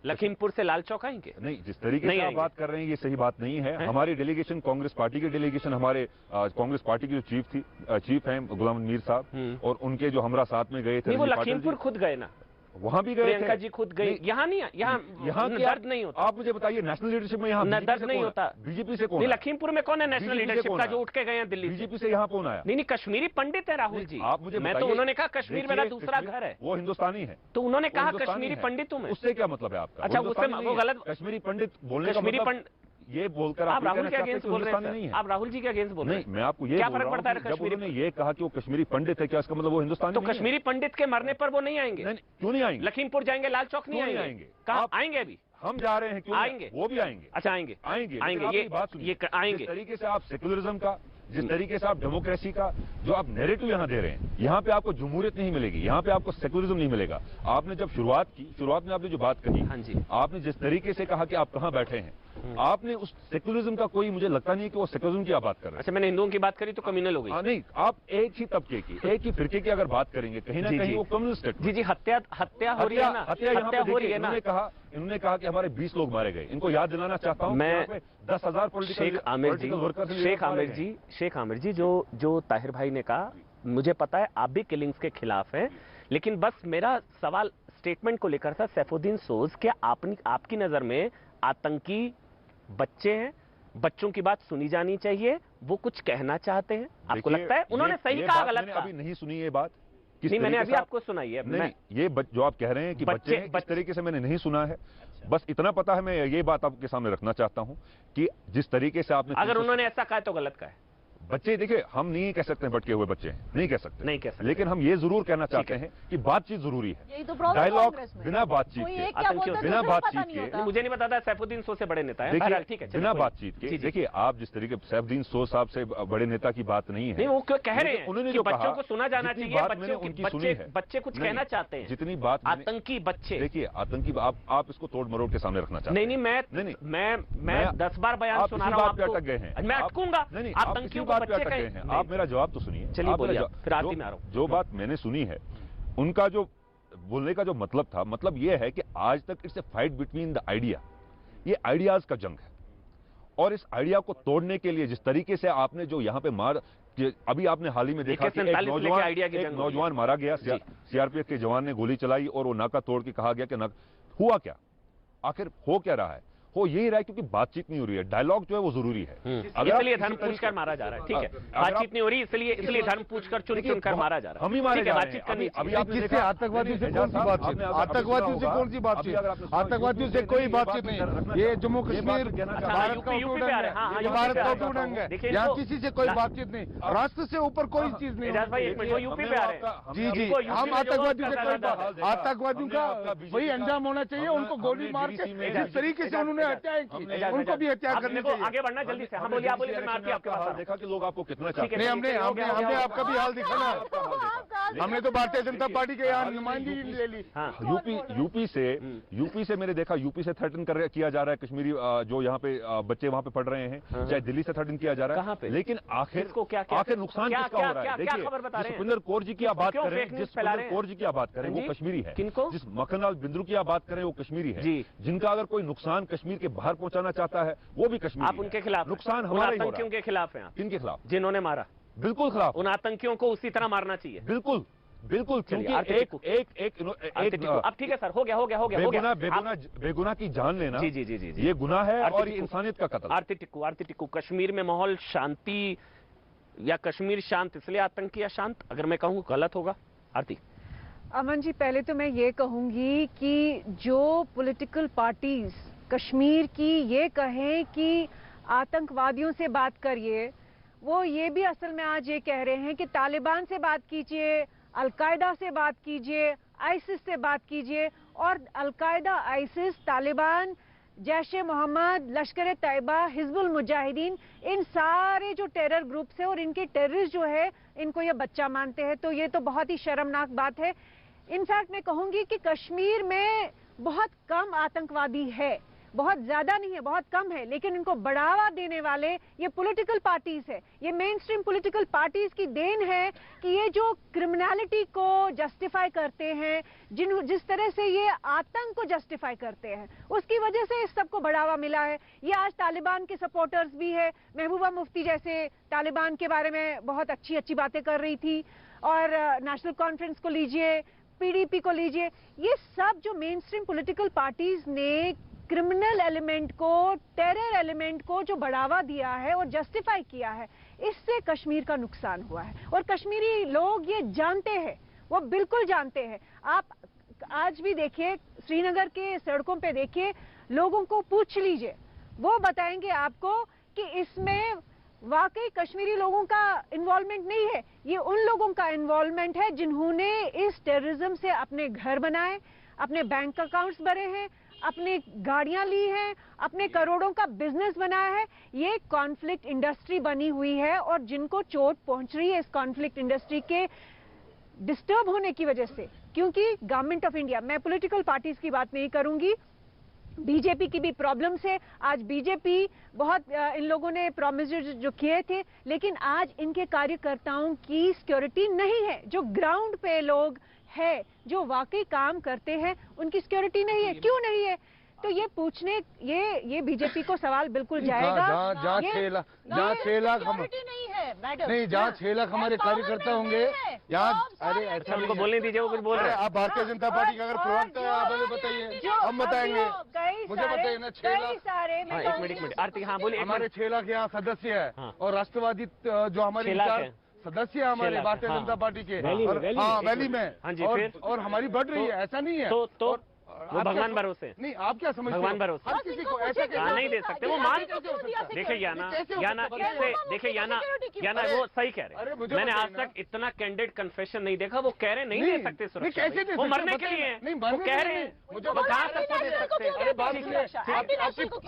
लखीमपुर से लाल चौक आएंगे। नहीं, जिस तरीके से आप बात कर रहे हैं ये सही बात नहीं है। हमारी डेलीगेशन, कांग्रेस पार्टी की डेलीगेशन, हमारे कांग्रेस पार्टी की जो चीफ हैं गुलाम मीर साहब, और उनके जो हमरा साथ में गए थे, वो लखीमपुर खुद गए ना, वहां भी गए थे। प्रियंका जी खुद गई, यहाँ नहीं, यहाँ दर्द नहीं होता। आप मुझे बताइए नेशनल लीडरशिप में यहाँ दर्द नहीं होता। बीजेपी से कौन? नहीं, लखीमपुर में कौन है नेशनल लीडरशिप का जो उठ के गए हैं दिल्ली? बीजेपी से यहाँ कौन आया? नहीं, कश्मीरी पंडित है राहुल जी। आप मुझे, मैं तो, उन्होंने कहा कश्मीर मेरा दूसरा घर है। वो हिंदुस्तानी है, तो उन्होंने कहा कश्मीरी पंडित हूँ मैं। उससे क्या मतलब है आपका? अच्छा, उससे वो गलत, कश्मीरी पंडित बोलने का कश्मीरी मतलब ये बोलकर आप राहुल के अगेंस्ट बोल रहे हैं। आप राहुल जी के अगेंस्ट बोल रहे हैं। मैं आपको ये क्या फर्क पड़ता है? जब उन्होंने ये कहा कि वो कश्मीरी पंडित है, क्या इसका मतलब वो हिंदुस्तानी? तो कश्मीरी पंडित के मरने पर वो नहीं आएंगे? क्यों नहीं आएंगे? लखीमपुर जाएंगे, लाल चौक नहीं आएंगे? कहाँ आएंगे? अभी हम जा रहे हैं, क्यों आएंगे? वो भी आएंगे। अच्छा आएंगे, आएंगे। ये आएंगे। जिस तरीके से आप सेकुलरिज्म का, जिस तरीके से आप डेमोक्रेसी का जो आप नैरेटिव यहाँ दे रहे हैं, यहाँ पे आपको जमहूरियत नहीं मिलेगी, यहाँ पे आपको सेकुलरिज्म नहीं मिलेगा। आपने जब शुरुआत में आपने जो बात कही, हाँ जी, आपने जिस तरीके से कहा कि आप कहाँ बैठे हैं, आपने उस सेकुलरिज्म का कोई, मुझे लगता नहीं कि वो सेकुलरिज्म की आप बात कर रहे हैं। अच्छा, मैंने हिंदुओं की बात करी तो कम्युनल हो गई। नहीं, आप एक ही तबके की, एक ही फिरके की अगर बात करेंगे, कहीं ना कहीं वो कम्युनिस्ट। जी, हत्या हो रही है ना, हत्या हो रही है ना। इन्होंने कहा कि हमारे 20 लोग मारे गए। इनको याद दिलाना चाहता हूँ मैं, 10,000 शेख आमिर जी जो ताहिर भाई ने कहा, मुझे पता है आप भी किलिंग्स के खिलाफ हैं, लेकिन बस मेरा सवाल स्टेटमेंट को लेकर था। सैफुद्दीन सोज, क्या आपकी नजर में आतंकी बच्चे हैं, बच्चों की बात सुनी जानी चाहिए, वो कुछ कहना चाहते हैं। आपको लगता है उन्होंने सही कहा, गलत कहा? अभी नहीं सुनी ये बात। नहीं, मैंने अभी आपको सुनाई है। नहीं, ये जो आप कह रहे हैं कि बच्चे इस तरीके से मैंने नहीं सुना है। बस इतना पता है, मैं ये बात आपके सामने रखना चाहता हूं कि जिस तरीके से आपने, अगर उन्होंने ऐसा कहा तो गलत कहा है। बच्चे, देखिए, हम नहीं कह सकते भटके हुए बच्चे हैं, नहीं कह सकते, नहीं कह सकते, लेकिन हम ये जरूर कहना चाहते हैं कि बातचीत जरूरी है। यही तो डायलॉग बिना बातचीत के, बिना बातचीत के, मुझे नहीं पता था सैफुद्दीन सो से बड़े नेता है। ठीक है, बिना बातचीत के, देखिए आप जिस तरीके सैफुद्दीन सो साहब से बड़े नेता की बात नहीं है। नहीं, वो क्यों कह रहे हैं? उन्होंने जो बच्चों को सुना जाना चाहिए, बच्चे कुछ कहना चाहते हैं। जितनी बात आतंकी बच्चे, देखिए आतंकी, आप इसको तोड़ मरोड़ के सामने रखना चाहते हैं। नहीं, मैं 10 बार बयान सुना रहा हूं आपको। अटक गए हैं, मैं अटकूंगा। आतंकियों को बच्चे कहे हैं। आप मेरा जवाब तो सुनिए। चलिए बोलिए, फिर आती में आ रहा हूं। जो बात मैंने सुनी है, उनका जो बोलने का जो मतलब था, मतलब ये है कि आज तक it's a fight between the idea, ये आइडियाज का जंग है। और इस आइडिया को तोड़ने के लिए जिस तरीके से आपने जो यहाँ पे अभी आपने हाल ही में देखा कि एक नौजवान मारा गया, सीआरपीएफ के जवान ने गोली चलाई और वो नाका तोड़ के कहा गया कि हुआ क्या, आखिर हो क्या रहा है? हो यही रहा है क्योंकि बातचीत नहीं हो रही है। डायलॉग जो है वो जरूरी है। इसलिए धर्म पूछकर मारा जा रहा है। ठीक है, बातचीत नहीं हो रही, इसलिए धर्म पूछकर चुनकर मारा जा रहा है। हम ही मारे जा रहे हैं। अभी आप किससे, आतंकवादियों से कौन सी बातचीत? आतंकवादियों से कौन सी बातचीत? आतंकवादियों से कोई बातचीत नहीं। ये जम्मू कश्मीर भारत का उटंग है, यहाँ किसी से कोई बातचीत नहीं। राष्ट्र से ऊपर कोई चीज नहीं। यूपी पे आ रहे हैं। जी, हम आतंकवादियों से कोई बात, आतंकवादियों का वही अंजाम होना चाहिए। उनको गोली मार के जिस तरीके से उन्होंने हत्याएं की, उनको भी हत्या करनी चाहिए। आगे बढ़ना जल्दी से। हाँ बोलिए, आप बोलिए, मैं आपके पास देखा कि लोग आपको कितना चाहते हैं। नहीं, हमने आपका भी हाल दिखा ना। हमने तो भारतीय जनता पार्टी के यहाँ नुमाइंदगी ले ली। यूपी से मैंने देखा, यूपी से थ्रेटन किया जा रहा है कश्मीरी जो यहाँ पे बच्चे वहाँ पे पढ़ रहे हैं, चाहे दिल्ली से थ्रेटन किया जा रहा है। लेकिन आखिर नुकसान किसका हो रहा है? देखिए, सुखविंदर कौर जी की आप बात करें, जिस सुखविंदर कौर जी की आप बात करें वो कश्मीरी है। जिस मक्खनलाल बिंद्रू की आप बात करें वो कश्मीरी है। जिनका अगर कोई नुकसान कश्मीर के बाहर पहुंचाना चाहता है वो भी कश्मीर। आप उनके खिलाफ, नुकसान हमारे आतंकियों के खिलाफ हैं। किनके खिलाफ? जिन्होंने मारा, बिल्कुल खिलाफ। उन आतंकियों को उसी तरह मारना चाहिए। बिल्कुल क्योंकि अब ठीक है सर, हो गया। बेगुनाह की जान लेना जी ये गुनाह है और ये इंसानियत का कत्ल। आरती टिक्कू, कश्मीर में माहौल शांति या कश्मीर शांत इसलिए आतंकी या शांत, अगर मैं कहूँ गलत होगा? आरती। अमन जी, पहले तो मैं ये कहूंगी कि जो पॉलिटिकल पार्टीज कश्मीर की ये कहें कि आतंकवादियों से बात करिए, वो ये भी असल में आज ये कह रहे हैं कि तालिबान से बात कीजिए, अलकायदा से बात कीजिए, आईसिस से बात कीजिए। और अलकायदा, आईसिस, तालिबान, जैश ए मोहम्मद, लश्कर ए तैयबा, हिजबुल मुजाहिदीन, इन सारे जो टेरर ग्रुप्स है और इनके टेररिस्ट जो है, इनको ये बच्चा मानते हैं। तो ये तो बहुत ही शर्मनाक बात है। इनफैक्ट मैं कहूंगी कि कश्मीर में बहुत कम आतंकवादी है, बहुत ज्यादा नहीं है, बहुत कम है, लेकिन इनको बढ़ावा देने वाले ये पॉलिटिकल पार्टीज है, ये मेन स्ट्रीम पॉलिटिकल पार्टीज की देन है कि ये जो क्रिमिनलिटी को जस्टिफाई करते हैं, जिस तरह से ये आतंक को जस्टिफाई करते हैं, उसकी वजह से इस सबको बढ़ावा मिला है। ये आज तालिबान के सपोर्टर्स भी है। महबूबा मुफ्ती जैसे तालिबान के बारे में बहुत अच्छी बातें कर रही थी, और नेशनल कॉन्फ्रेंस को लीजिए, पीडीपी को लीजिए, ये सब जो मेन स्ट्रीम पॉलिटिकल पार्टीज ने क्रिमिनल एलिमेंट को, टेरर एलिमेंट को जो बढ़ावा दिया है और जस्टिफाई किया है, इससे कश्मीर का नुकसान हुआ है। और कश्मीरी लोग ये जानते हैं, वो बिल्कुल जानते हैं। आप आज भी देखिए, श्रीनगर के सड़कों पे देखिए, लोगों को पूछ लीजिए, वो बताएंगे आपको कि इसमें वाकई कश्मीरी लोगों का इन्वॉल्वमेंट नहीं है, ये उन लोगों का इन्वॉल्वमेंट है जिन्होंने इस टेररिज्म से अपने घर बनाए, अपने बैंक अकाउंट्स भरे हैं, अपनी गाड़ियां ली हैं, अपने करोड़ों का बिजनेस बनाया है। ये कॉन्फ्लिक्ट इंडस्ट्री बनी हुई है और जिनको चोट पहुंच रही है इस कॉन्फ्लिक्ट इंडस्ट्री के डिस्टर्ब होने की वजह से, क्योंकि गवर्नमेंट ऑफ इंडिया, मैं पॉलिटिकल पार्टीज की बात नहीं करूंगी, बीजेपी की भी प्रॉब्लम्स है। आज बीजेपी बहुत इन लोगों ने प्रॉमिस जो किए थे, लेकिन आज इनके कार्यकर्ताओं की सिक्योरिटी नहीं है। जो ग्राउंड पे लोग है, जो वाकई काम करते हैं, उनकी सिक्योरिटी नहीं है। क्यों नहीं है? तो ये पूछने ये बीजेपी को सवाल बिल्कुल जाएगा। जहाँ 6 लाख हम नहीं है मैडम, नहीं, जहाँ 6 लाख हमारे कार्यकर्ता होंगे यहाँ। अरे ऐसा हमको बोलने दीजिए, वो कुछ बोल रहे हैं। आप भारतीय जनता पार्टी का अगर प्रवक्ता है, आप हमें बताइए, हम बताएंगे। मुझे बताइए ना, 6 लाख। हाँ, एक मिनट आरती, हाँ बोलिए। हमारे 6 लाख यहाँ सदस्य है और राष्ट्रवादी जो हमारे सदस्य है हमारे भारतीय जनता पार्टी के, हाँ वैली में, और हमारी बढ़ रही है, ऐसा नहीं है। तो वो भगवान भरोसे नहीं, आप क्या समझते हैं? भगवान भरोसे हर किसी को ऐसा नहीं दे सकते, वो मान। देखिए याना इससे, देखिए याना वो सही कह रहे हैं। मैंने आज तक इतना कैंडिड कन्फेशन नहीं देखा। वो कह रहे नहीं दे सकते सुरक्षा, वो मरने के लिए हैं, वो कह रहे हैं। मुझे कहाँ तक वो दे सकते हैं? अरे बात सुनिए,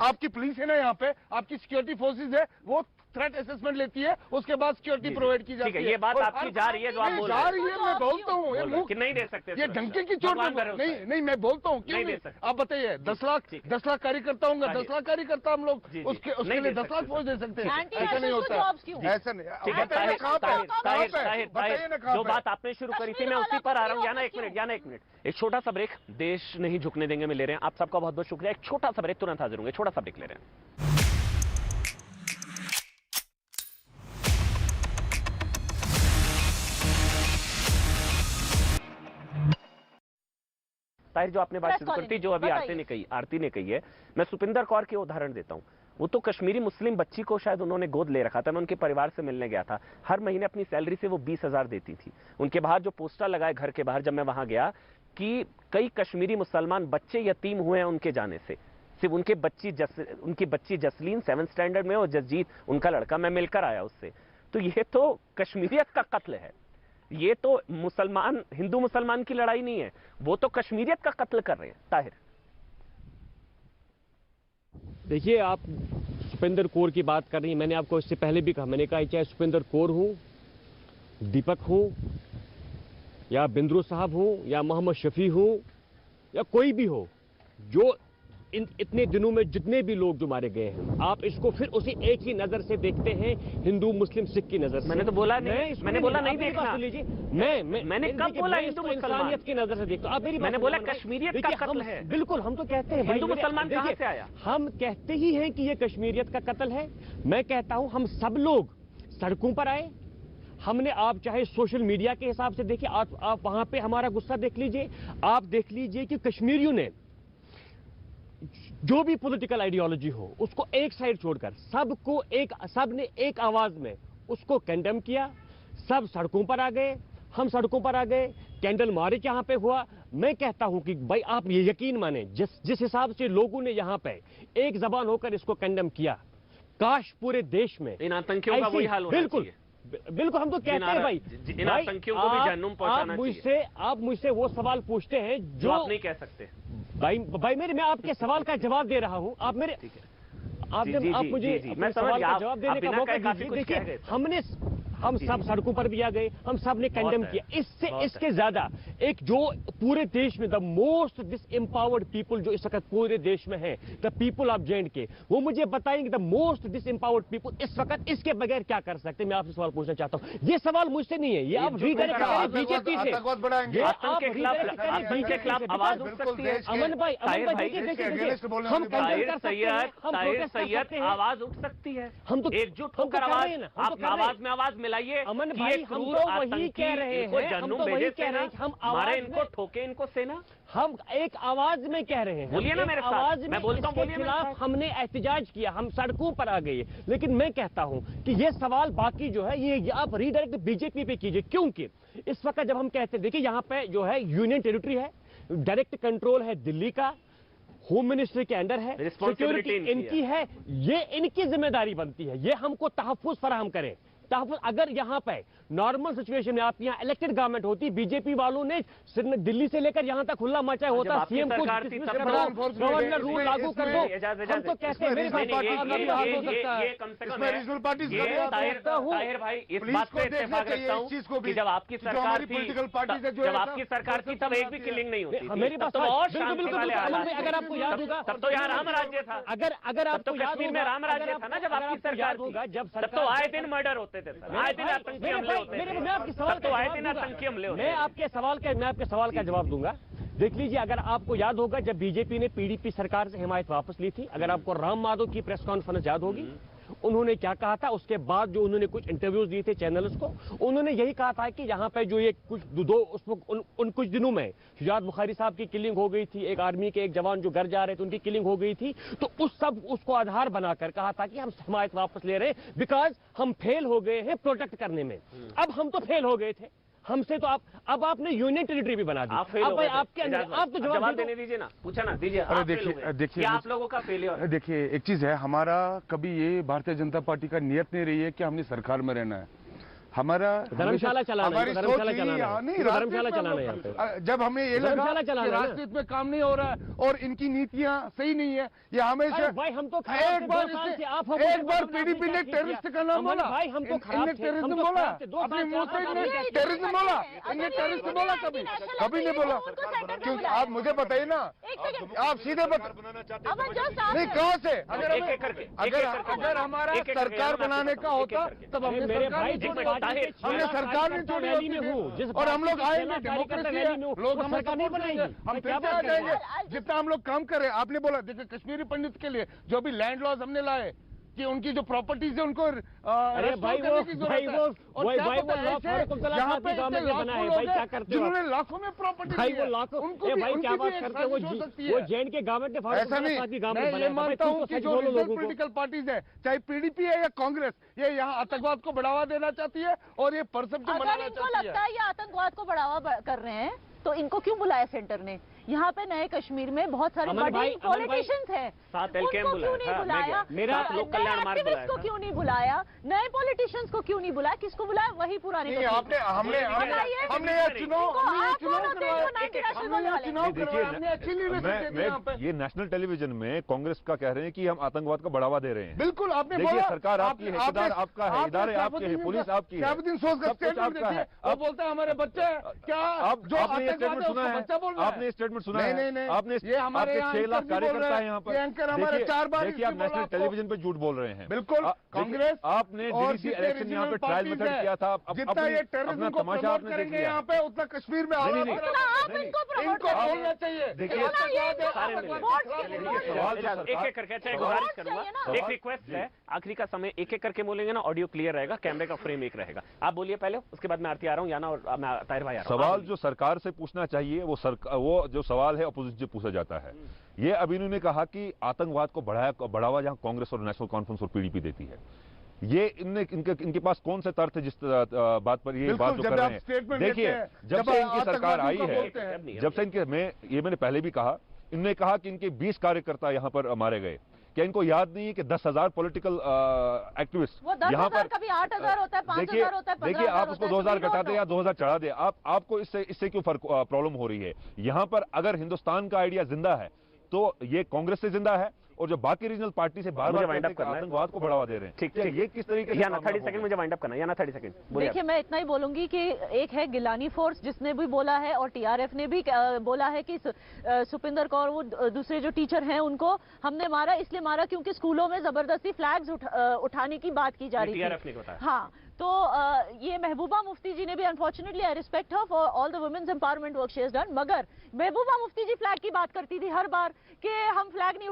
आपकी पुलिस है ना यहाँ पे, आपकी सिक्योरिटी फोर्सेज है, वो थ्रेट असेसमेंट लेती है, उसके बाद सिक्योरिटी प्रोवाइड की जाती है। ये बात आपकी जा रही है जो आप बोल रहे हैं। जा रही है, मैं बोलता हूँ कि नहीं दे सकते, ये डंके की चोट नहीं, मैं बोलता हूँ क्यों नहीं। आप बताइए, 10 लाख कार्यकर्ता होंगे, 10 लाख कार्यकर्ता हम लोग उसके लिए 10 लाख फौज दे सकते हैं? ऐसा नहीं होता, ऐसा नहीं। जो बात आपने शुरू करी थी, मैं उसी पर आ रहा हूँ। याना एक मिनट, एक छोटा सा ब्रेक। देश नहीं झुकने देंगे में ले रहे हैं। आप सबका बहुत बहुत शुक्रिया। एक छोटा सा ब्रेक, तुरंत हाजिर होंगे। छोटा सा ब्रेक ले रहे हैं। ताहिर, जो आपने बात शुरू कर दी, जो अभी आरती ने कही है, मैं सुपिंदर कौर के उदाहरण देता हूं। वो तो कश्मीरी मुस्लिम बच्ची को शायद उन्होंने गोद ले रखा था। मैं उनके परिवार से मिलने गया था। हर महीने अपनी सैलरी से वो 20,000 देती थी। उनके बाहर जो पोस्टर लगाए घर के बाहर, जब मैं वहां गया, कि कई कश्मीरी मुसलमान बच्चे यतीम हुए हैं उनके जाने से। सिर्फ उनकी बच्ची जसलीन 7th स्टैंडर्ड में और जसजीत उनका लड़का, मैं मिलकर आया उससे। तो ये तो कश्मीरियत का कत्ल है। ये तो मुसलमान हिंदू मुसलमान की लड़ाई नहीं है, वो तो कश्मीरियत का कत्ल कर रहे हैं। ताहिर, देखिए, आप सुपेंद्र कौर की बात कर रही हैं। मैंने आपको इससे पहले भी कहा, मैंने कहा चाहे सुपेंद्र कौर हूं, दीपक हूं, या बिंद्रू साहब हूं, या मोहम्मद शफी हूं, या कोई भी हो, जो इतने दिनों में जितने भी लोग जो मारे गए हैं, आप इसको फिर उसी एक ही नजर से देखते हैं, हिंदू मुस्लिम सिख की नजर से। मैंने तो बोला नहीं, मैंने बोला नहीं देखना। लीजिए, मैंने कब बोला हिंदू मुसलमान की नजर से देखता हूं? आप मेरी मैंने बोला कश्मीरियत का कत्ल है। बिल्कुल, हम तो कहते हैं हिंदू मुसलमान कहां से आया? हम कहते ही हैं कि ये कश्मीरियत का कत्ल है। मैं कहता हूं हम सब लोग सड़कों पर आए। हमने, आप चाहे सोशल मीडिया के हिसाब से देखिए, आप वहां पे हमारा गुस्सा देख लीजिए। आप देख लीजिए कि कश्मीरियों ने जो भी पॉलिटिकल आइडियोलॉजी हो, उसको एक साइड छोड़कर सबने एक आवाज में उसको कंडेम किया। सब सड़कों पर आ गए, हम सड़कों पर आ गए, कैंडल मार्च यहाँ पे हुआ। मैं कहता हूं कि भाई, आप ये यकीन माने, जिस हिसाब से लोगों ने यहाँ पे एक जबान होकर इसको कंडेम किया, काश पूरे देश में इन आतंकियों का वही हाल होना बिल्कुल, हम तो कहते हैं भाई, इन आतंकियों को भी जहन्नुम पहुंचाना चाहिए। आप मुझसे वो सवाल पूछते हैं जो आप नहीं कह सकते। भाई मैं आपके सवाल का जवाब दे रहा हूं। आप मुझे सवाल का जवाब देने का मौका दीजिए। देखिए, हम सब सड़कों पर भी आ गए, हम सब ने कंडेम किया। इसके ज्यादा एक जो पूरे देश में द मोस्ट डिसएम्पावर्ड पीपल जो इस वक्त पूरे देश में है, द पीपल ऑफ J&K, वो मुझे बताएंगे द मोस्ट डिसएम्पावर्ड पीपल इस वक्त इसके बगैर क्या कर सकते हैं। मैं आपसे सवाल पूछना चाहता हूँ। ये सवाल मुझसे नहीं है, ये आप रीडायरेक्ट करें बीजेपी से। के खिलाफ आवाज उठ सकती है। अमन भाई, हम सैयद आवाज उठ सकती है। हम तो एकजुट होकर आवाज में आवाज मिलाइए। अमन भाई, हम तो वही कह रहे हैं, हम तो वही कह रहे हैं कि हम हमारे इनको ठोके, इनको सेना। हम एक आवाज में कह रहे हैं, बोलिए ना मेरे साथ, आवाज मैं बोलता हूं, इसके खिलाफ हमने एहतजाज किया, हम सड़कों पर आ गए। लेकिन मैं कहता हूं कि ये सवाल बाकी जो है, ये आप रीडायरेक्ट बीजेपी पे कीजिए। क्योंकि इस वक्त जब हम कहते हैं, देखिए यहाँ पे जो है यूनियन टेरिटरी है, डायरेक्ट कंट्रोल है दिल्ली का, होम मिनिस्ट्री के अंडर है, सिक्योरिटी इनकी है, ये इनकी जिम्मेदारी बनती है, ये हमको तहफ्फुज फराहम करें। अगर यहाँ पे नॉर्मल सिचुएशन में आप यहाँ इलेक्टेड गवर्नमेंट होती, बीजेपी वालों ने दिल्ली से लेकर यहाँ तक खुला मचाया होता, सीएम को गवर्नर रूल लागू कर दो। हम तो कहते हैं मेरे भाई, रीजनल पार्टी ताहिर भाई, इस बात पे इत्तेफाक रखता हूं कि जब आपकी सरकार थी तब एक भी किलिंग नहीं होती। मेरी बात अगर आपको याद होगा, तब तो यहाँ राम राज्य था। अगर आपको कश्मीर में राम राज्य था ना जब आपकी सरकार होगा, जब तो आए दिन मर्डर होते थे, आए दिन आतंकी हमले होते थे। मैं आपके सवाल तो आए दिन आतंकी हमले होते थे। मैं आपके सवाल का जवाब दूंगा देख लीजिए, अगर आपको याद होगा जब बीजेपी ने पीडीपी सरकार से हिमायत वापस ली थी, अगर आपको राम माधव की प्रेस कॉन्फ्रेंस याद होगी, उन्होंने क्या कहा था, उसके बाद जो उन्होंने कुछ इंटरव्यूज दिए थे चैनल्स को, उन्होंने यही कहा था कि यहाँ पे जो ये कुछ उन कुछ दिनों में शुजात बुखारी साहब की किलिंग हो गई थी, एक आर्मी के एक जवान जो घर जा रहे थे उनकी किलिंग हो गई थी, तो उसको आधार बनाकर कहा था कि हम हिमायत वापस ले रहे हैं बिकॉज हम फेल हो गए हैं प्रोटेक्ट करने में। अब हम तो फेल हो गए थे, हमसे तो अब आपने यूनियन टेरिटरी भी बना दी। अब भाई आपके अंदर आप तो जवाब देने दीजिए ना, पूछा ना दीजिए। अरे देखिए आप लोगों का फेलियर। देखिए एक चीज है, हमारा कभी ये भारतीय जनता पार्टी का नियत नहीं रही है कि हमने सरकार में रहना है। हमारा धर्मशाला चलाना है, धर्मशाला चलाना है। जब हमें ये लगा कि राष्ट्र हित में काम नहीं हो रहा है और इनकी नीतियां सही नहीं है, ये हमेशा भाई हम तो एक बार पीडीपी ने टेररिस्ट का नाम बोला, भाई हम तो टेररिज्म बोला, अपने मुंह से टेररिज्म बोला, इन्हें टेररिस्ट बोला कभी नहीं बोला। क्योंकि आप मुझे बताइए ना, आप सीधे नहीं कहाँ से, अगर हमारा सरकार बनाने का होता तब हमने सरकार नहीं छोड़ी होती और हम लोग आएंगे, डेमोक्रेसी है, लोग हमें सपोर्ट करेंगे, हम फिर से आ जाएंगे। जितना हम लोग काम कर रहे हैं, आपने बोला देखिए कश्मीरी पंडित के लिए जो भी लैंड लॉज हमने लाए कि उनकी जो प्रॉपर्टीज है उनको जिन्होंने लाखों में प्रॉपर्टी वो जैन के गवर्नमेंट ने ऐसा नहीं, मैं ये मानता हूँ कि जो पॉलिटिकल पार्टीज है, चाहे पीडीपी है या कांग्रेस, ये यहाँ आतंकवाद को बढ़ावा देना चाहती है और ये परसेप्शन बनाना चाहती है। लगता है ये आतंकवाद को बढ़ावा कर रहे हैं तो इनको क्यों बुलाया सेंटर ने? यहाँ पे नए कश्मीर में बहुत सारे बड़े पॉलिटिशियंस हैं, उनको क्यों नहीं बुलाया? एक्टिविस्ट को क्यों नहीं बुलाया? नए पॉलिटिशियंस को क्यों नहीं बुलाया? किसको बुलाया? वही पुराने। ये नेशनल टेलीविजन में कांग्रेस का कह रहे हैं कि हम आतंकवाद को बढ़ावा दे रहे हैं। बिल्कुल, आपने देखिए सरकार आपकी है, इक़्तिदार आपका है, इदारे आपके हैं, पुलिस आपकी है, आपका है। वो बोलते हैं हमारे बच्चे क्या जो आपने स्टेटमेंट सुना है, आपने स्टेटमेंट सुना है, नहीं, आपने ये हमारे 6 लाख कार्यकर्ता है यहाँ पर। एंकर हमारे 4 बार देखिए आप नेशनल टेलीविजन पे झूठ बोल रहे हैं। बिल्कुल, कांग्रेस आपने डीडीसी इलेक्शन यहाँ पे ट्रायल मेथड किया था, जितना ये टेररिज्म को प्रमोट करेंगे यहाँ पे उतना कश्मीर में इनको बोलना चाहिए। देखिए एक करके गुजारिश करूंगा, एक रिक्वेस्ट है, आखिरी का समय एक करके बोलेंगे ना, ऑडियो क्लियर रहेगा, कैमरे का फ्रेम एक रहेगा। आप बोलिए पहले, उसके बाद मैं आरती आ रहा हूँ, याना और मैं ताहिर भाई आ रहा हूँ। सवाल जो सरकार से पूछना चाहिए वो जो सवाल है अपोजिशन से पूछा जाता है। ये अभी इन्होंने कहा कि आतंकवाद को बढ़ावा जहां कांग्रेस और नेशनल कॉन्फ्रेंस और पीडीपी देती है, ये इनके पास कौन से तर्क है जिस बात पर ये बात जो कर रहे हैं? देखिए जब से इनकी सरकार आई है, जब से मैंने पहले भी कहा, इन्होंने कहा कि इनके 20 कार्यकर्ता यहाँ पर मारे गए। क्या इनको याद नहीं है कि 10,000 पॉलिटिकल एक्टिविस्ट यहाँ पर, कभी 8,000 होता है, 5,000 होता है, देखिए आप उसको 2,000 घटा दे या 2,000 चढ़ा दे, आपको इससे क्यों प्रॉब्लम हो रही है? यहाँ पर अगर हिंदुस्तान का आइडिया जिंदा है तो ये कांग्रेस से जिंदा है, और जो बाकी रीजनल पार्टी से बार-बार आतंकवाद को बढ़ावा दे रहे हैं। ठीक, ये किस तरीके से? 30 सेकंड मुझे वाइंड अप करना है, या 30 सेकंड। देखिए मैं इतना ही बोलूंगी कि एक है गिलानी फोर्स जिसने भी बोला है और टीआरएफ ने भी बोला है कि सुपिंदर कौर वो दूसरे जो टीचर हैं उनको हमने मारा, इसलिए मारा क्योंकि स्कूलों में जबरदस्ती फ्लैग्स उठाने की बात की जा रही थी। हाँ, तो ये महबूबा मुफ्ती जी ने भी, unfortunately I respect her for all the womens empowerment work she has done, मगर महबूबा मुफ्ती जी फ्लैग की बात करती थी हर बार कि हम फ्लैग नहीं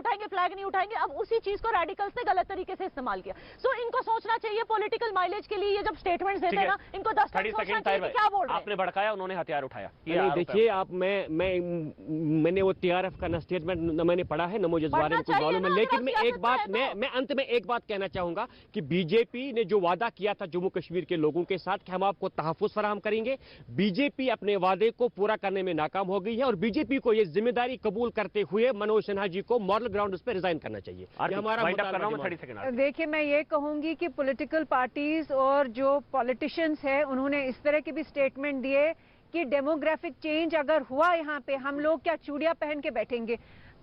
उठाएंगे। अब उसी चीज को रेडिकल्स ने गलत तरीके से इस्तेमाल किया। सो इनको सोचना चाहिए पॉलिटिकल माइलेज के लिए, ये जब स्टेटमेंट देते हैं ना, इनको 10 सेकंड क्या बोल रहे हैं? आपने भड़काया, उन्होंने हथियार उठाया। देखिए आप, मैंने वो टीआरएफ का स्टेटमेंट न मैंने पढ़ा है, न मुझे इस बारे में कुछ मालूम है, लेकिन मैं अंत में एक बात कहना चाहूंगा कि बीजेपी ने जो वादा किया था जम्मू कश्मीर के लोगों के साथ कि हम आपको तहफ्फुज़ फराहम करेंगे, बीजेपी अपने वादे को पूरा करने में नाकाम हो गई है और बीजेपी को यह जिम्मेदारी कबूल करते हुए मनोज सिन्हा जी को मॉरल ग्राउंड पर रिजाइन करना चाहिए। देखिए मैं ये कहूंगी कि पॉलिटिकल पार्टीज और जो पॉलिटिशियंस हैं उन्होंने इस तरह के भी स्टेटमेंट दिए कि डेमोग्राफिक चेंज अगर हुआ यहाँ पे, हम लोग क्या चूड़ियां पहन के बैठेंगे?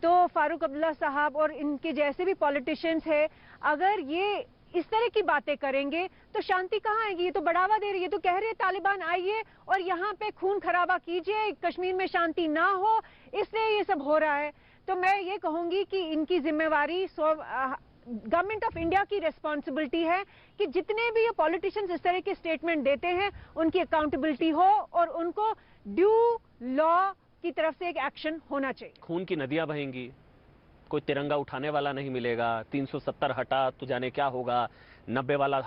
तो फारूक अब्दुल्ला साहब और इनके जैसे भी पॉलिटिशियंस हैं, अगर ये इस तरह की बातें करेंगे तो शांति कहाँ आएगी? ये तो बढ़ावा दे रही है, तो कह रहे हैं तालिबान आइए और यहाँ पे खून खराबा कीजिए, कश्मीर में शांति ना हो, इसलिए ये सब हो रहा है। तो मैं ये कहूंगी कि इनकी जिम्मेवारी गवर्नमेंट ऑफ इंडिया की रिस्पॉन्सिबिलिटी है कि जितने भी ये पॉलिटिशियंस इस तरह के स्टेटमेंट देते हैं उनकी अकाउंटेबिलिटी हो और उनको ड्यू लॉ की तरफ से एक एक्शन होना चाहिए। खून की नदियां बहेंगी, कोई तिरंगा उठाने वाला नहीं मिलेगा, 370 हटा तो जाने क्या होगा, 90 वाला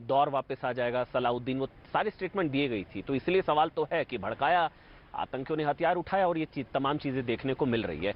दौर वापस आ जाएगा, सलाउद्दीन, वो सारी स्टेटमेंट दी गई थी। तो इसलिए सवाल तो है कि भड़काया, आतंकियों ने हथियार उठाया और ये तमाम चीजें देखने को मिल रही है।